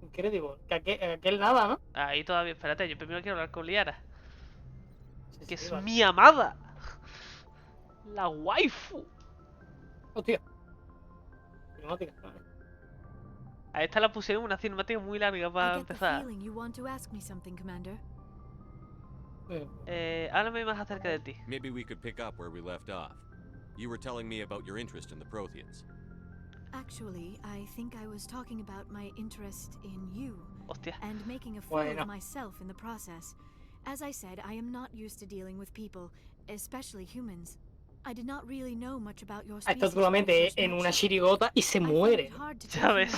Speaker 2: Increíble. Que aquel nada, ¿no?
Speaker 1: Ahí todavía, espérate, yo primero quiero hablar con Liara.
Speaker 2: Sí,
Speaker 1: Que
Speaker 2: sí,
Speaker 1: es
Speaker 2: vale.
Speaker 1: mi amada. La waifu.
Speaker 2: Hostia. Cinemática.
Speaker 1: A esta la pusieron una cinemática muy larga para
Speaker 12: I get the
Speaker 1: empezar.
Speaker 12: feeling you want to ask me something, Commander.
Speaker 1: Háblame más acerca de ti.
Speaker 5: Maybe we could pick up where we left off. You were telling me about your interest in the Protheans.
Speaker 12: Actually, I think I was talking about my interest in you.
Speaker 1: Hostia.
Speaker 12: And making a fool of myself in the process. As I said, I am not used to dealing with people, especially humans. I did not really know much about your species.
Speaker 2: Esto tú lo metes en una chirigota y se muere.
Speaker 1: ¿Sabes?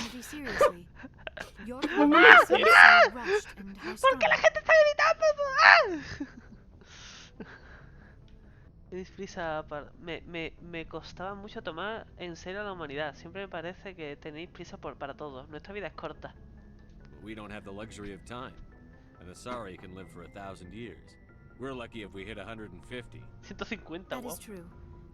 Speaker 2: ¿Por
Speaker 1: qué la gente está gritando? Tenéis prisa para... Me costaba mucho tomar en serio a la humanidad. Siempre me parece que tenéis prisa para todo. Nuestra vida es corta.
Speaker 5: We don't have the luxury of time. An Asari can live for 1,000 years. We're lucky if we hit 150.
Speaker 1: 150,
Speaker 12: That
Speaker 1: wow.
Speaker 12: is true.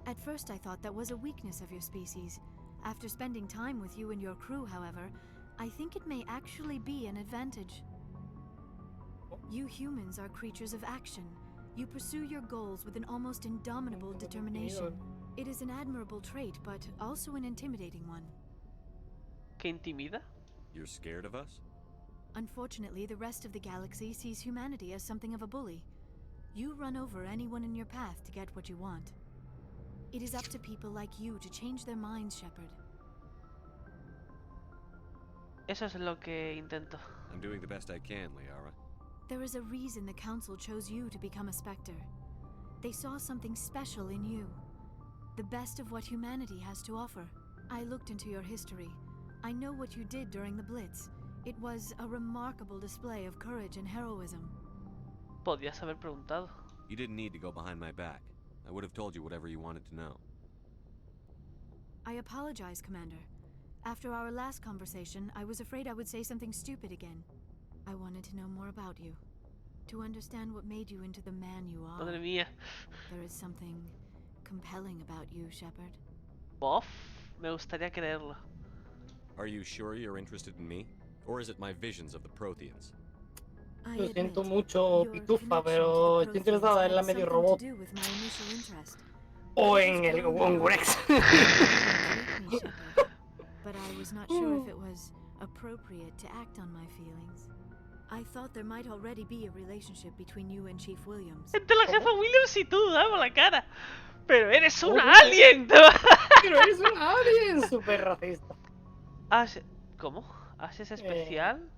Speaker 12: At first I thought that was a weakness of your species. After spending time with you and your crew, however, I think it may actually be an advantage. You humans are creatures of action. You pursue your goals with an almost indomitable determination. It is an admirable trait, but also an intimidating one.
Speaker 1: ¿Qué intimida?
Speaker 5: You're scared of us?
Speaker 12: Unfortunately, the rest of the galaxy sees humanity as something of a bully. You run over anyone in your path to get what you want. It is up to people like you to change their minds, Shepard.
Speaker 1: Eso es lo que intento.
Speaker 5: I'm doing the best I can, Liara.
Speaker 12: There is a reason the Council chose you to become a Spectre. They saw something special in you. The best of what humanity has to offer. I looked into your history. I know what you did during the Blitz. It was a remarkable display of courage and heroism.
Speaker 1: Podías haber preguntado.
Speaker 5: You didn't need to go behind my back. I would have told you whatever you wanted to know.
Speaker 12: I apologize, Commander. After our last conversation, I was afraid I would say something stupid again. I wanted to know more about you. To understand what made you into the man you are.
Speaker 1: Madre mía.
Speaker 12: There is something compelling about you, Shepard.
Speaker 1: Bof, me gustaría creerlo.
Speaker 5: Are you sure you're interested in me? Or is it my visions of the Protheans?
Speaker 2: Lo siento mucho, Pitufa, pero estoy interesada en la medio robot. O en el Wrex.
Speaker 12: But I was not sure if it was appropriate to act on my feelings. I thought there might already be a relationship between you and Chief Williams.
Speaker 1: Entre la jefa Williams y tú, dame la cara. Pero eres un alien.
Speaker 2: Pero eres un alien, súper racista.
Speaker 1: Ash, ¿cómo? ¿Ash es especial?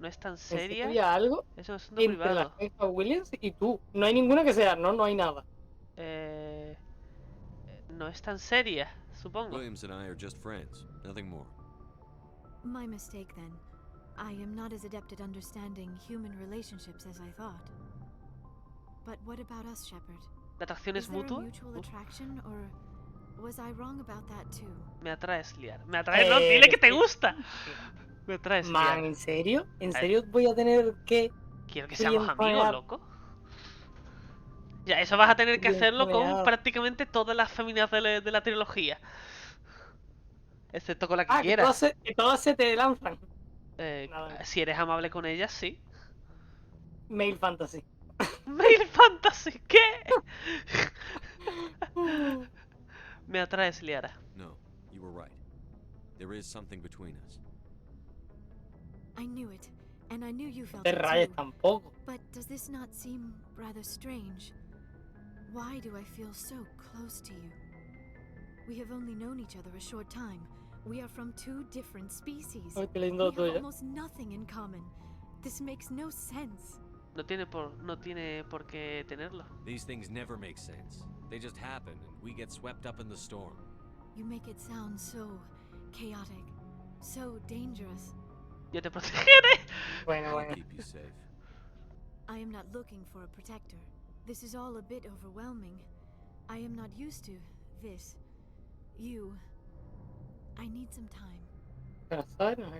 Speaker 1: ¿No es tan seria?
Speaker 2: ¿Había algo
Speaker 1: Eso es un
Speaker 2: entre
Speaker 1: privado.
Speaker 2: la jefa Williams y tú? No hay ninguna que sea, no hay nada.
Speaker 1: No es tan seria, supongo.
Speaker 5: Williams and I are just friends, nothing more.
Speaker 12: My mistake then. I am not as adept at understanding human relationships as I thought. But what about us, Shepard?
Speaker 1: ¿La atracción es mutua?
Speaker 12: Mutual attraction, or was I wrong about that too?
Speaker 1: Me atraes, Liara. Me atraes, no, dile que te gusta. Me atraes,
Speaker 2: Man,
Speaker 1: Liara.
Speaker 2: ¿en serio? ¿En serio voy a tener que...?
Speaker 1: Quiero que seamos amigos, loco. Ya, eso vas a tener que hacerlo con prácticamente todas las féminas de la trilogía. Excepto con la que quieras.
Speaker 2: Que todas se te lanzan.
Speaker 1: Si eres amable con ellas, sí.
Speaker 2: Male fantasy.
Speaker 1: Male fantasy, ¿qué? Me atraes, Liara.
Speaker 5: No, you were right. There is something between us.
Speaker 12: I knew it, and I knew you felt
Speaker 2: Te
Speaker 12: it
Speaker 2: rayes
Speaker 12: too.
Speaker 2: tampoco.
Speaker 12: But does this not seem rather strange? Why do I feel so close to you? We have only known each other a short time. We are from two different species.
Speaker 2: Ay, qué
Speaker 12: We
Speaker 2: lindo
Speaker 12: have
Speaker 2: tuyo.
Speaker 12: almost nothing in common. This makes no sense.
Speaker 1: No tiene por qué tenerlo.
Speaker 5: These things never make sense. They just happen, and we get swept up in the storm.
Speaker 12: You make it sound so chaotic, so dangerous.
Speaker 1: Yo te protegeré.
Speaker 2: Bueno,
Speaker 5: I'll
Speaker 2: bueno.
Speaker 5: keep you safe.
Speaker 12: I am not looking for a protector. This is all a bit overwhelming. I am not used to this. You. I need some time.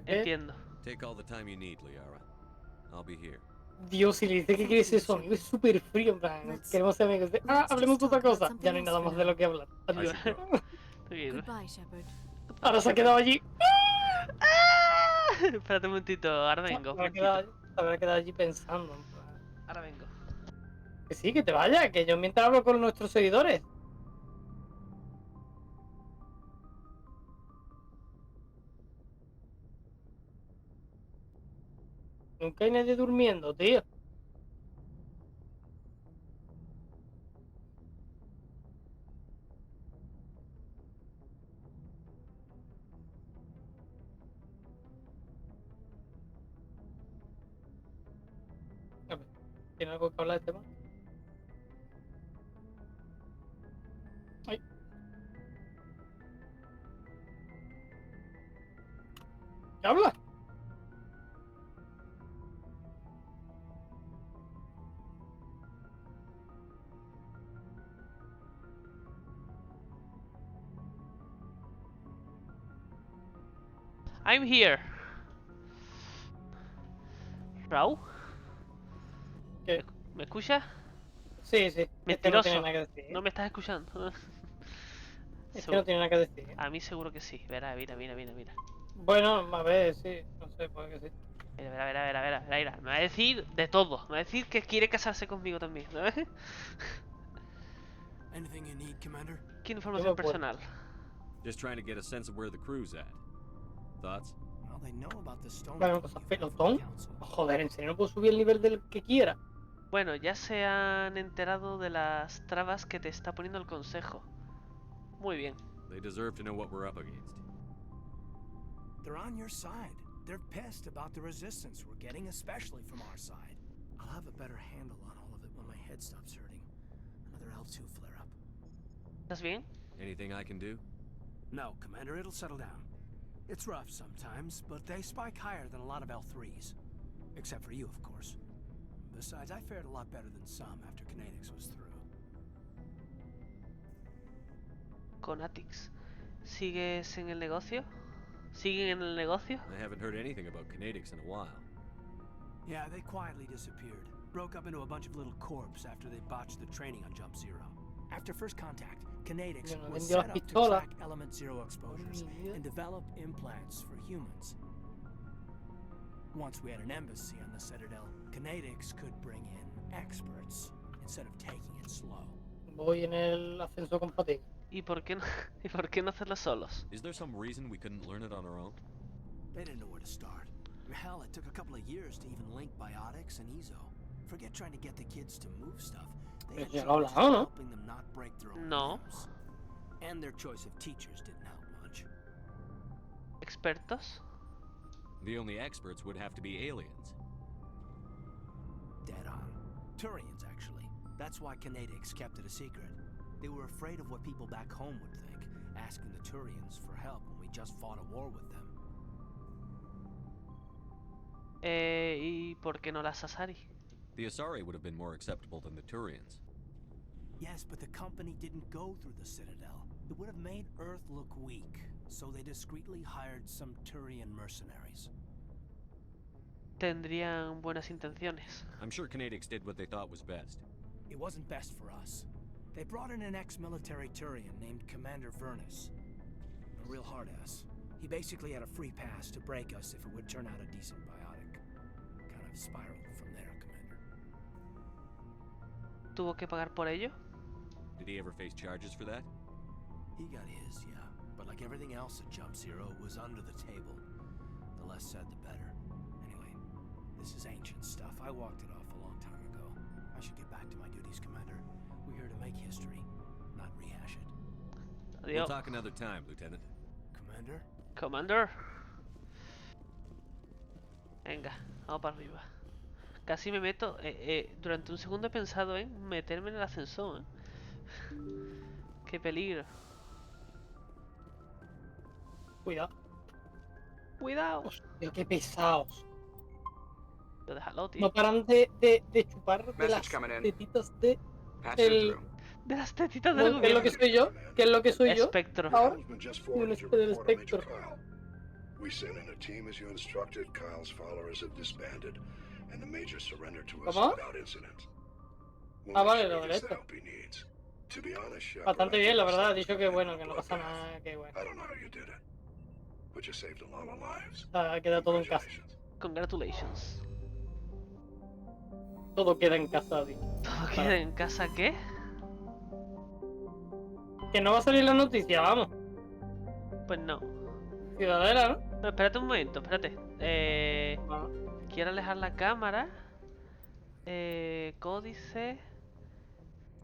Speaker 1: Entiendo.
Speaker 5: Take all the time you need, Liara. I'll be here.
Speaker 2: Dios, si le dice que quiere ser su amigo, es súper frío, en plan, queremos ser amigos. Hablemos de otra cosa. Ya no hay nada más de lo que hablar. Adiós.
Speaker 12: Goodbye, Shepard.
Speaker 2: Ahora se ha quedado allí.
Speaker 1: Espérate un momentito, ahora vengo.
Speaker 2: Se habrá quedado allí pensando. En plan.
Speaker 1: Ahora vengo.
Speaker 2: Que sí, que te vaya, que yo mientras hablo con nuestros seguidores. Nunca hay nadie durmiendo, tío. A ver, ¿tiene algo que hablar de tema? Ay. ¿Qué habla?
Speaker 1: I'm here. ¿Raúl?
Speaker 2: ¿Qué?
Speaker 1: ¿Me escuchas?
Speaker 2: Sí, sí.
Speaker 1: Mentiroso.
Speaker 2: No tiene nada que decir.
Speaker 1: No me estás escuchando.
Speaker 2: Es que no tiene nada que decir.
Speaker 1: A mí seguro que sí. Verá, mira.
Speaker 2: Bueno, a ver, sí. No sé, puede que sí.
Speaker 1: Mira. Me va a decir de todo. Me va a decir que quiere casarse conmigo también, ¿sabes?
Speaker 9: Anything you need, Commander?
Speaker 1: ¿Qué información personal?
Speaker 5: Just trying to get a sense of where the crew's at. Thoughts?
Speaker 9: Well, they know about the stone.
Speaker 2: Vale, cosa, pelotón. Joder, en serio, no puedo subir el nivel del que quiera.
Speaker 1: Bueno, ya se han enterado de las trabas que te está poniendo el consejo. Muy bien.
Speaker 5: They deserve to know what we're up against.
Speaker 9: They're on your side. They're pissed about the resistance we're getting, especially from our side. I'll have a better handle on all of it when my head stops hurting. Another L2 flare-up.
Speaker 1: ¿Estás bien?
Speaker 5: Anything I can do?
Speaker 9: No, Commander, it'll settle down. It's rough sometimes, but they spike higher than a lot of L3s. Except for you, of course. Besides, I fared a lot better than some after Kinetics was through.
Speaker 1: Con Atix. ¿Sigues en el negocio? ¿Siguen en el negocio?
Speaker 5: I haven't heard anything about Kinetics in a while.
Speaker 9: Yeah, they quietly disappeared. Broke up into a bunch of little corps after they botched the training on Jump Zero. After first contact, Kinetics was set up to track Element Zero exposures and develop implants for humans. Once we had an embassy on the Citadel, Kinetics could bring in experts instead of taking it slow.
Speaker 2: Voy en el ascenso compatible.
Speaker 1: ¿Y por qué no hacerlo solos?
Speaker 5: Is there some reason we couldn't learn it on our own?
Speaker 9: They didn't know where to start. Hell, it took a couple of years to even link biotics and EZO. Forget trying to get the kids to move stuff. They had trouble helping them not break their own limbs. And their choice of teachers didn't help much.
Speaker 1: ¿Expertos?
Speaker 5: The only experts would have to be aliens.
Speaker 9: Dead on. Turians, actually. That's why Kinetics kept it a secret. They were afraid of what people back home would think, asking the Turians for help when we just fought a war with them.
Speaker 1: ¿Y por qué no las Asari?
Speaker 5: The Asari would have been more acceptable than the Turians.
Speaker 9: Yes, but the company didn't go through the Citadel. It would have made Earth look weak, so they discreetly hired some Turian mercenaries.
Speaker 1: Tendrían buenas intenciones.
Speaker 5: I'm sure Kinetics did what they thought was best.
Speaker 9: It wasn't best for us. They brought in an ex-military Turian named Commander Vernus. A real hard-ass. He basically had a free pass to break us if it would turn out a decent biotic. Kind of spiraled from there, Commander.
Speaker 1: ¿Tuvo que pagar por ello?
Speaker 5: Did he ever face charges for that?
Speaker 9: He got his, yeah. But like everything else at Jump Zero, it was under the table. The less said, the better. Anyway, this is ancient stuff. I walked it off a long time ago. I should get back to my duties, Commander. We're here to make history, not rehash it.
Speaker 5: We'll talk another time, Lieutenant.
Speaker 9: Commander?
Speaker 1: Commander. Venga, vamos para arriba. Casi me meto. Durante un segundo he pensado en meterme en el ascensor. Qué peligro.
Speaker 2: Cuidado.
Speaker 1: Cuidado.
Speaker 2: Hostia, qué pesados.
Speaker 1: Pero déjalo, tío.
Speaker 2: No paran de chupar de las
Speaker 3: Message coming in.
Speaker 2: tetitas de...
Speaker 3: Patch you
Speaker 2: El...
Speaker 3: through.
Speaker 1: De las tetitas del
Speaker 2: ¿Qué es lo que
Speaker 1: gobierno.
Speaker 2: soy yo? ¿Qué es lo que soy yo?
Speaker 1: Espectro.
Speaker 2: Ahora,
Speaker 4: Helmsman just
Speaker 2: un
Speaker 4: forwarded your
Speaker 2: del
Speaker 4: report on Major
Speaker 2: espectro.
Speaker 4: Kyle. We sent in a team as you instructed. Kyle's followers have disbanded, and the Major surrendered to us
Speaker 2: ¿Cómo?
Speaker 4: without incident.
Speaker 2: Ah,
Speaker 4: We'll
Speaker 2: vale,
Speaker 4: make
Speaker 2: lo
Speaker 4: sure he
Speaker 2: del
Speaker 4: gets the
Speaker 2: esto.
Speaker 4: help he needs. To be honest, Shepard,
Speaker 2: Bastante
Speaker 4: I
Speaker 2: bien,
Speaker 4: think
Speaker 2: la
Speaker 4: this
Speaker 2: verdad. Ha
Speaker 4: was
Speaker 2: dicho que
Speaker 4: better
Speaker 2: bueno,
Speaker 4: than
Speaker 2: que
Speaker 4: a
Speaker 2: no pasa
Speaker 4: bloodbath.
Speaker 2: nada, que bueno.
Speaker 4: I don't know how you did it, but you saved a lot of lives.
Speaker 2: Queda todo en casa.
Speaker 4: Congratulations.
Speaker 1: Congratulations.
Speaker 2: Todo queda en casa, tío.
Speaker 1: ¿Todo queda en casa qué?
Speaker 2: Que no va a salir la noticia, vamos.
Speaker 1: Pues no.
Speaker 2: Ciudadela, ¿no?
Speaker 1: Pero espérate un momento, espérate. Quiero alejar la cámara. Códice.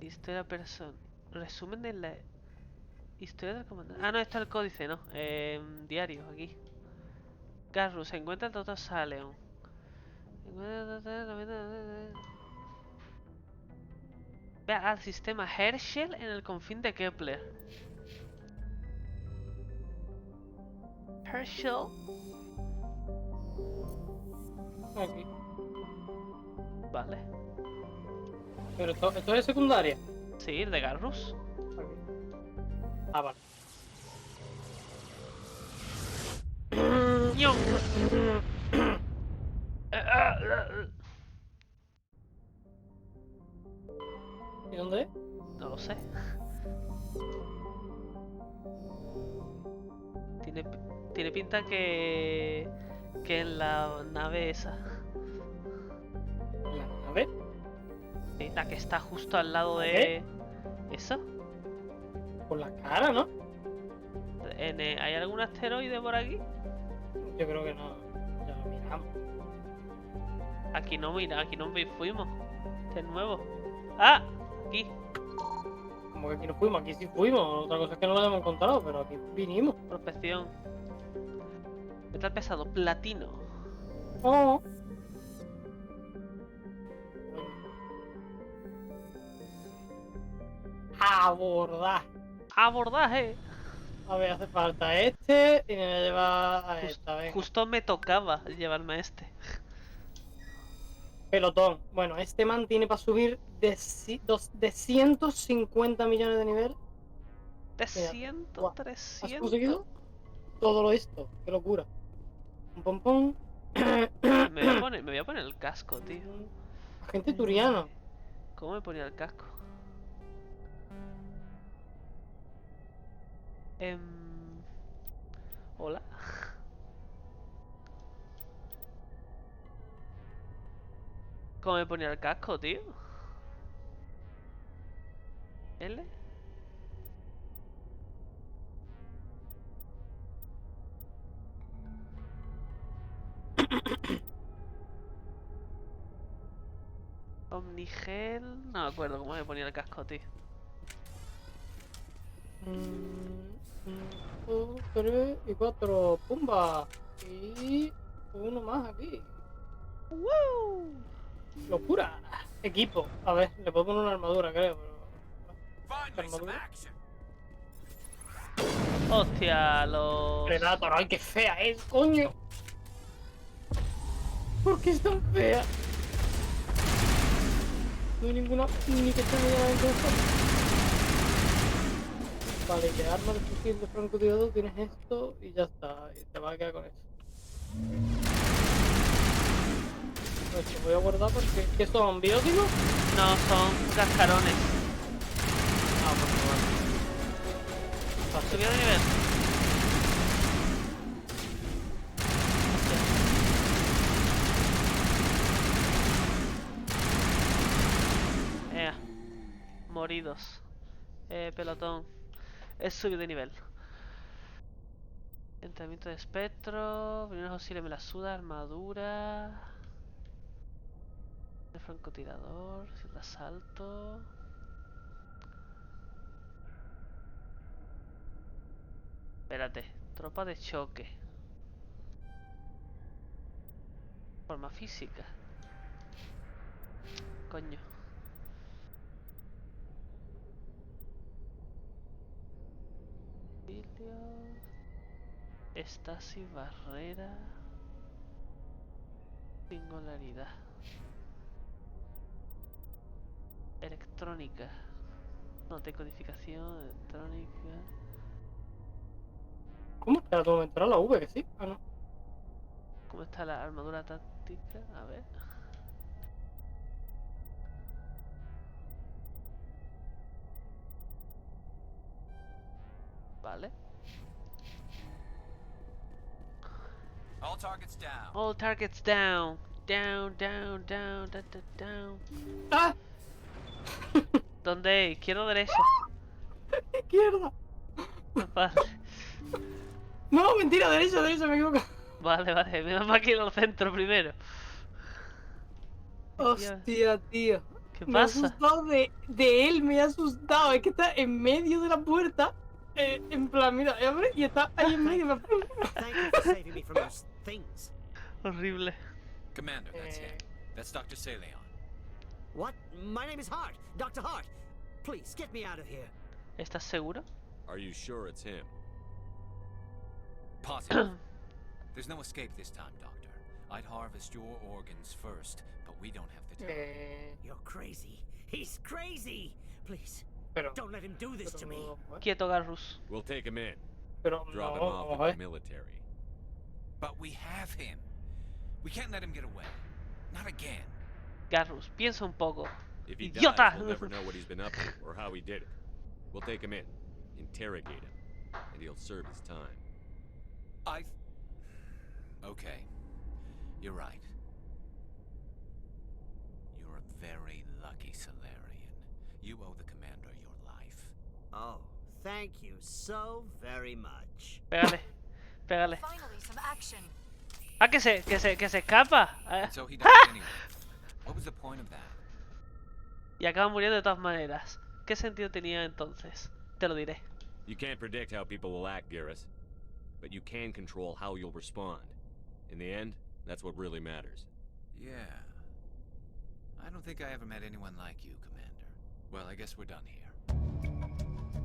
Speaker 1: Historia persona. Resumen de la historia del comandante. Ah, no, está el códice, ¿no? Diario, aquí. Garrus, se encuentra el doctor Saleon. Ve al sistema Herschel en el confín de Kepler. Herschel.
Speaker 2: Aquí.
Speaker 1: Vale.
Speaker 2: Pero esto es secundaria.
Speaker 1: Sí, de Garrus.
Speaker 2: Aquí. Ah, vale.
Speaker 1: ¡Ño!
Speaker 2: ¿Y dónde es?
Speaker 1: No lo sé. Tiene pinta que en la nave esa.
Speaker 2: ¿La nave?
Speaker 1: Sí, la que está justo al lado de... ¿Eso?
Speaker 2: Por la cara, ¿no?
Speaker 1: ¿Hay algún asteroide por aquí?
Speaker 2: Yo creo que no. Ya lo miramos.
Speaker 1: Aquí no, mira, aquí no fuimos. Este es nuevo. ¡Ah! Aquí.
Speaker 2: Como que aquí no fuimos, aquí sí fuimos. Otra cosa es que no lo hayamos encontrado, pero aquí vinimos.
Speaker 1: Prospección. Metal pesado, platino.
Speaker 2: Oh. Abordar.
Speaker 1: ¡Abordaje!
Speaker 2: A ver, hace falta este y me lleva a esta, venga.
Speaker 1: Justo me tocaba llevarme a este.
Speaker 2: Pelotón. Bueno, este man tiene para subir de 150 millones de nivel.
Speaker 1: De
Speaker 2: Mira,
Speaker 1: 100,
Speaker 2: guau.
Speaker 1: 300.
Speaker 2: ¿Has conseguido todo lo esto? Qué locura. Pum, pum, pum.
Speaker 1: Me voy a poner el casco, tío.
Speaker 2: Agente turiano.
Speaker 1: ¿Cómo me ponía el casco? Hola. ¿Cómo me ponía el casco, tío? ¿L? Omnigel... No me acuerdo cómo me ponía el casco, tío.
Speaker 2: 2, 3 y 4. ¡Pumba! Y uno más aquí.
Speaker 1: ¡Woo!
Speaker 2: ¡Locura! Equipo. A ver, le puedo poner una armadura, creo, pero... ¿Armadura?
Speaker 1: Hostia, los...
Speaker 2: Predator, ¡ay, qué fea es, coño! ¿Por qué es tan fea? No hay ninguna... ni que se me llame de esto. Vale, de arma de fusil de francotirador tienes esto y ya está. Y te vas a quedar con eso. Pues te voy a guardar porque... ¿Qué son? ¿Bióticos?
Speaker 1: No, son cascarones.
Speaker 2: Ah, pues vale.
Speaker 1: ¿Has subido de nivel? Moridos. Pelotón. He subido de nivel. Entrenamiento de espectro. Primeros auxilios me la suda. Armadura. El francotirador. Sin asalto. Espérate. Tropa de choque. Forma física. Coño. Estasis, barrera. Singularidad. Electrónica. No, decodificación, electrónica.
Speaker 2: ¿Cómo? Espera, un momento, ¿era la V que sí? Ah, no.
Speaker 1: ¿Cómo está la armadura táctica? A ver. Vale.
Speaker 10: All targets down.
Speaker 1: All targets down. Down, down, down, down, down.
Speaker 2: ¡Ah!
Speaker 1: ¿Dónde? ¿Izquierda o derecha?
Speaker 2: Izquierda.
Speaker 1: Vale.
Speaker 2: No, mentira, derecha, me equivoco.
Speaker 1: Vale, vale. Menos mal que ir al centro primero.
Speaker 2: Hostia, tío.
Speaker 1: ¿Qué
Speaker 2: Me ha
Speaker 1: pasa?
Speaker 2: asustado de él, me ha asustado. Es que está en medio de la puerta. En plan, mira, abre y está ahí en medio.
Speaker 13: Thank you for saving me from those things.
Speaker 1: Horrible.
Speaker 10: Commander, that's him. That's Dr. Saleon.
Speaker 13: What? My name is Hart. Dr. Hart. Please, get me out of here.
Speaker 1: ¿Estás seguro?
Speaker 5: Are you sure it's him?
Speaker 10: Positive. There's no escape this time, Doctor. I'd harvest your organs first, but we don't have the time.
Speaker 13: You're crazy. He's crazy. Please,
Speaker 2: Pero,
Speaker 13: don't let him do this to me.
Speaker 1: Quieto, Garrus.
Speaker 5: We'll take him in.
Speaker 2: Pero
Speaker 5: Drop him
Speaker 2: no,
Speaker 5: off with the military.
Speaker 10: But we have him. We can't let him get away. Not again.
Speaker 1: Garrus, piensa un poco.
Speaker 5: If he
Speaker 1: ¡Idiota!
Speaker 5: dies, we'll never know what he's been up to or how he did it. We'll take him in, interrogate him, and he'll serve his time.
Speaker 10: Okay. You're right. You're a very lucky Salarian. You owe the commander your life.
Speaker 13: Oh, thank you so very much.
Speaker 1: Pégale. Pégale.
Speaker 12: Finally, some action.
Speaker 1: Ah, que se escapa.
Speaker 10: And so he died anyway. What was the point of that?
Speaker 1: Y acaba muriendo de todas maneras. ¿Qué sentido tenía entonces? Te lo diré.
Speaker 5: You can't predict how people will act, Garrus, but you can control how you'll respond. In the end, that's what really matters.
Speaker 10: Yeah. I don't think I ever met anyone like you, Commander. Well, I guess we're done here.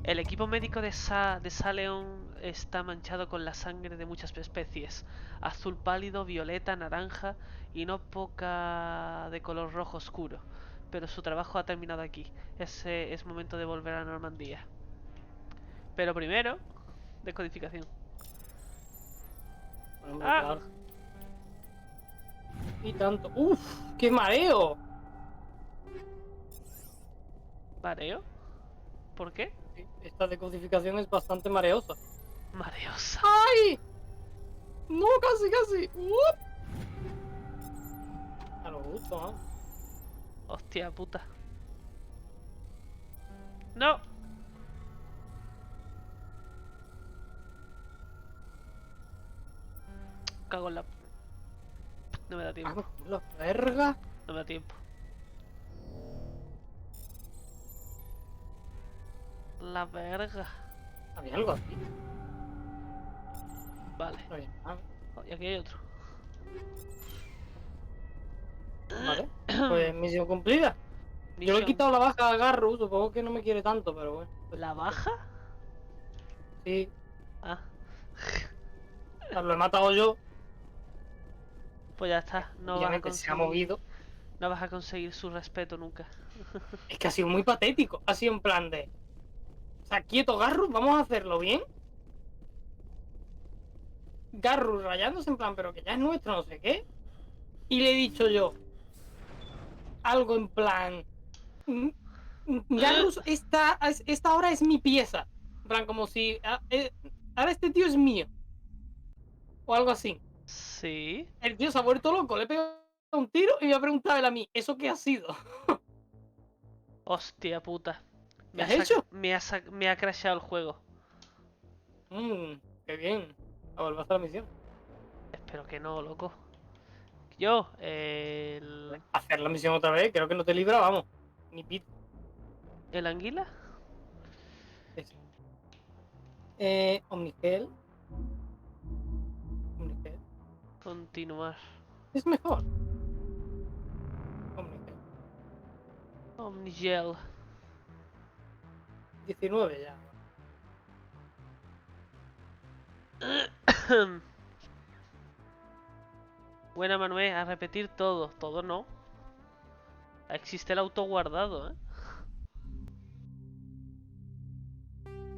Speaker 1: El equipo médico de Saleon está manchado con la sangre de muchas especies. Azul pálido, violeta, naranja y no poca de color rojo oscuro. Pero su trabajo ha terminado aquí. Es momento de volver a Normandía. Pero primero, descodificación.
Speaker 2: Ah. Y tanto. ¡Uf! ¡Qué mareo!
Speaker 1: ¿Mareo? ¿Por qué?
Speaker 2: Esta decodificación es bastante mareosa.
Speaker 1: Mareosa.
Speaker 2: ¡Ay! No, casi. A lo gusto, ¿no?
Speaker 1: Hostia puta. No. Cago en la... No me da tiempo.
Speaker 2: La verga.
Speaker 1: No me da tiempo. La verga.
Speaker 2: Había algo aquí.
Speaker 1: Vale.
Speaker 2: No había nada.
Speaker 1: Oh, y aquí hay otro.
Speaker 2: Vale. Pues misión cumplida. Yo le he quitado la baja a Garrus, supongo que no me quiere tanto, pero bueno.
Speaker 1: ¿La baja?
Speaker 2: Sí.
Speaker 1: Ah.
Speaker 2: O sea, lo he matado yo.
Speaker 1: Pues ya está. No vas a
Speaker 2: Obviamente
Speaker 1: conseguir...
Speaker 2: se ha movido.
Speaker 1: No vas a conseguir su respeto nunca.
Speaker 2: Es que ha sido muy patético. Ha sido en plan de... O sea, quieto, Garrus, vamos a hacerlo bien. Garrus rayándose en plan, pero que ya es nuestro, no sé qué. Y le he dicho yo... Algo en plan... Garrus, esta ahora es mi pieza. En plan, como si... ahora este tío es mío. O algo así.
Speaker 1: Sí.
Speaker 2: El tío se ha vuelto loco, le he pegado un tiro y me ha preguntado él a mí, ¿eso qué ha sido?
Speaker 1: Hostia puta.
Speaker 2: ¿Qué has hecho?
Speaker 1: Me ha crashado el juego.
Speaker 2: Qué bien. A volver a hacer la misión.
Speaker 1: Espero que no, loco. Yo,
Speaker 2: Hacer la misión otra vez, creo que no te libra, vamos. Ni pit.
Speaker 1: ¿El anguila?
Speaker 2: Omnigel.
Speaker 1: Continuar.
Speaker 2: Es mejor. Omnigel.
Speaker 1: Omnigel.
Speaker 2: 19 ya.
Speaker 1: Buena, Manuel, a repetir todo. Todo no. Existe el autoguardado, ¿eh?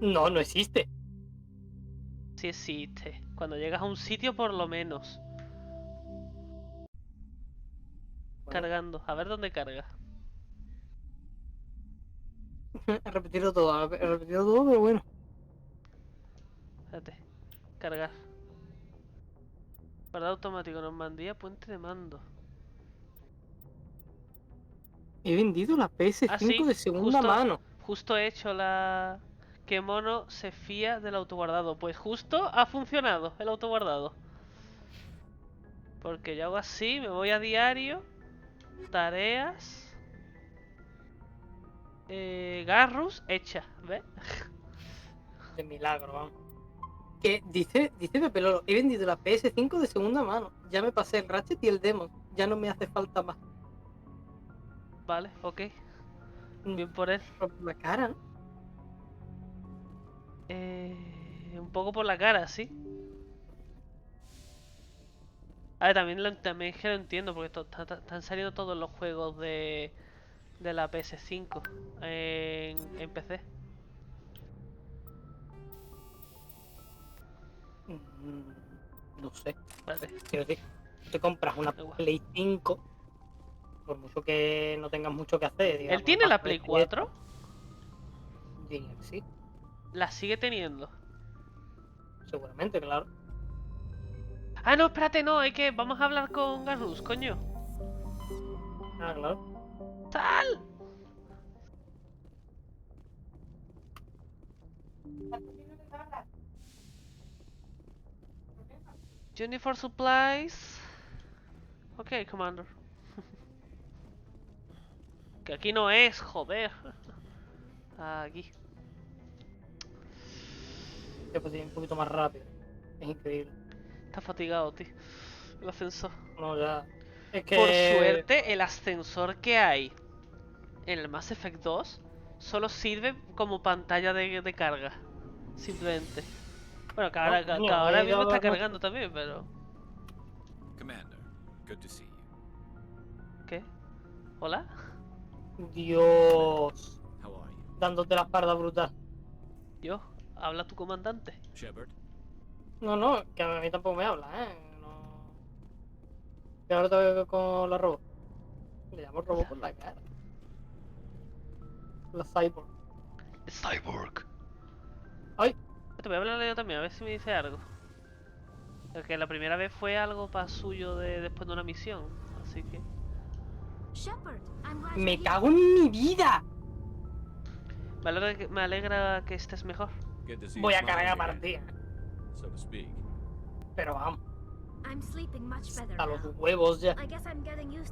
Speaker 2: No, no existe.
Speaker 1: Sí existe. Cuando llegas a un sitio, por lo menos.
Speaker 2: Bueno.
Speaker 1: Cargando. A ver dónde carga.
Speaker 2: He repetido todo, pero bueno.
Speaker 1: Espérate. Cargar. Guardado automático. Normandía, puente de mando.
Speaker 2: He vendido la PS5
Speaker 1: sí,
Speaker 2: de segunda mano.
Speaker 1: Justo he hecho la... ¿Qué mono se fía del autoguardado? Pues justo ha funcionado el autoguardado. Porque yo hago así, me voy a diario, tareas, Garrus, hecha, ¿ves?
Speaker 2: De milagro, vamos. Que dice Pepe Lolo, he vendido la PS5 de segunda mano. Ya me pasé el Ratchet y el Demon. Ya no me hace falta más.
Speaker 1: Vale, ok. Bien por él.
Speaker 2: Por la cara, ¿no?
Speaker 1: Un poco por la cara, sí. A ver, también es que lo entiendo, porque están saliendo todos los juegos de la PS5 en PC.
Speaker 2: No sé.
Speaker 1: Vale.
Speaker 2: Quiero decir, te compras una Play 5, por mucho que no tengas mucho que hacer. Digamos,
Speaker 1: ¿Él tiene la Play 4?
Speaker 2: Diría que sí.
Speaker 1: ¿La sigue teniendo?
Speaker 2: Seguramente, claro.
Speaker 1: Ah, no, espérate, no, vamos a hablar con Garrus, coño.
Speaker 2: Ah, claro.
Speaker 1: ¡Sal! Journey for supplies. Ok, Commander. Que aquí no es, joder. Aquí.
Speaker 2: Ya pues un poquito más rápido. Es increíble.
Speaker 1: Está fatigado, tío. El ascensor.
Speaker 2: No, ya. Es que...
Speaker 1: Por suerte, el ascensor que hay en el Mass Effect 2 solo sirve como pantalla de carga. Simplemente. Bueno, que ahora,
Speaker 2: No,
Speaker 1: que ahora mismo está
Speaker 2: no.
Speaker 1: cargando también, pero...
Speaker 10: Commander, good to see you.
Speaker 1: ¿Qué? ¿Hola?
Speaker 2: Dios.
Speaker 10: How are you?
Speaker 2: Dándote la espalda brutal.
Speaker 1: Yo, habla tu comandante.
Speaker 10: Shepard?
Speaker 2: No, que a mí tampoco me habla, No. Que ahora te con la robot. Le llamo robot por la cara. La cyborg.
Speaker 1: Cyborg.
Speaker 2: ¡Ay!
Speaker 1: Te voy a hablarle yo también, a ver si me dice algo. Porque la primera vez fue algo para suyo después de una misión, así que...
Speaker 2: ¡Me cago en mi vida!
Speaker 1: Me alegra que estés mejor.
Speaker 2: Voy a cargar partida.
Speaker 5: So to speak.
Speaker 2: Pero vamos.
Speaker 11: I'm sleeping much better
Speaker 2: A los
Speaker 11: now.
Speaker 2: huevos ya.
Speaker 11: I guess I'm getting used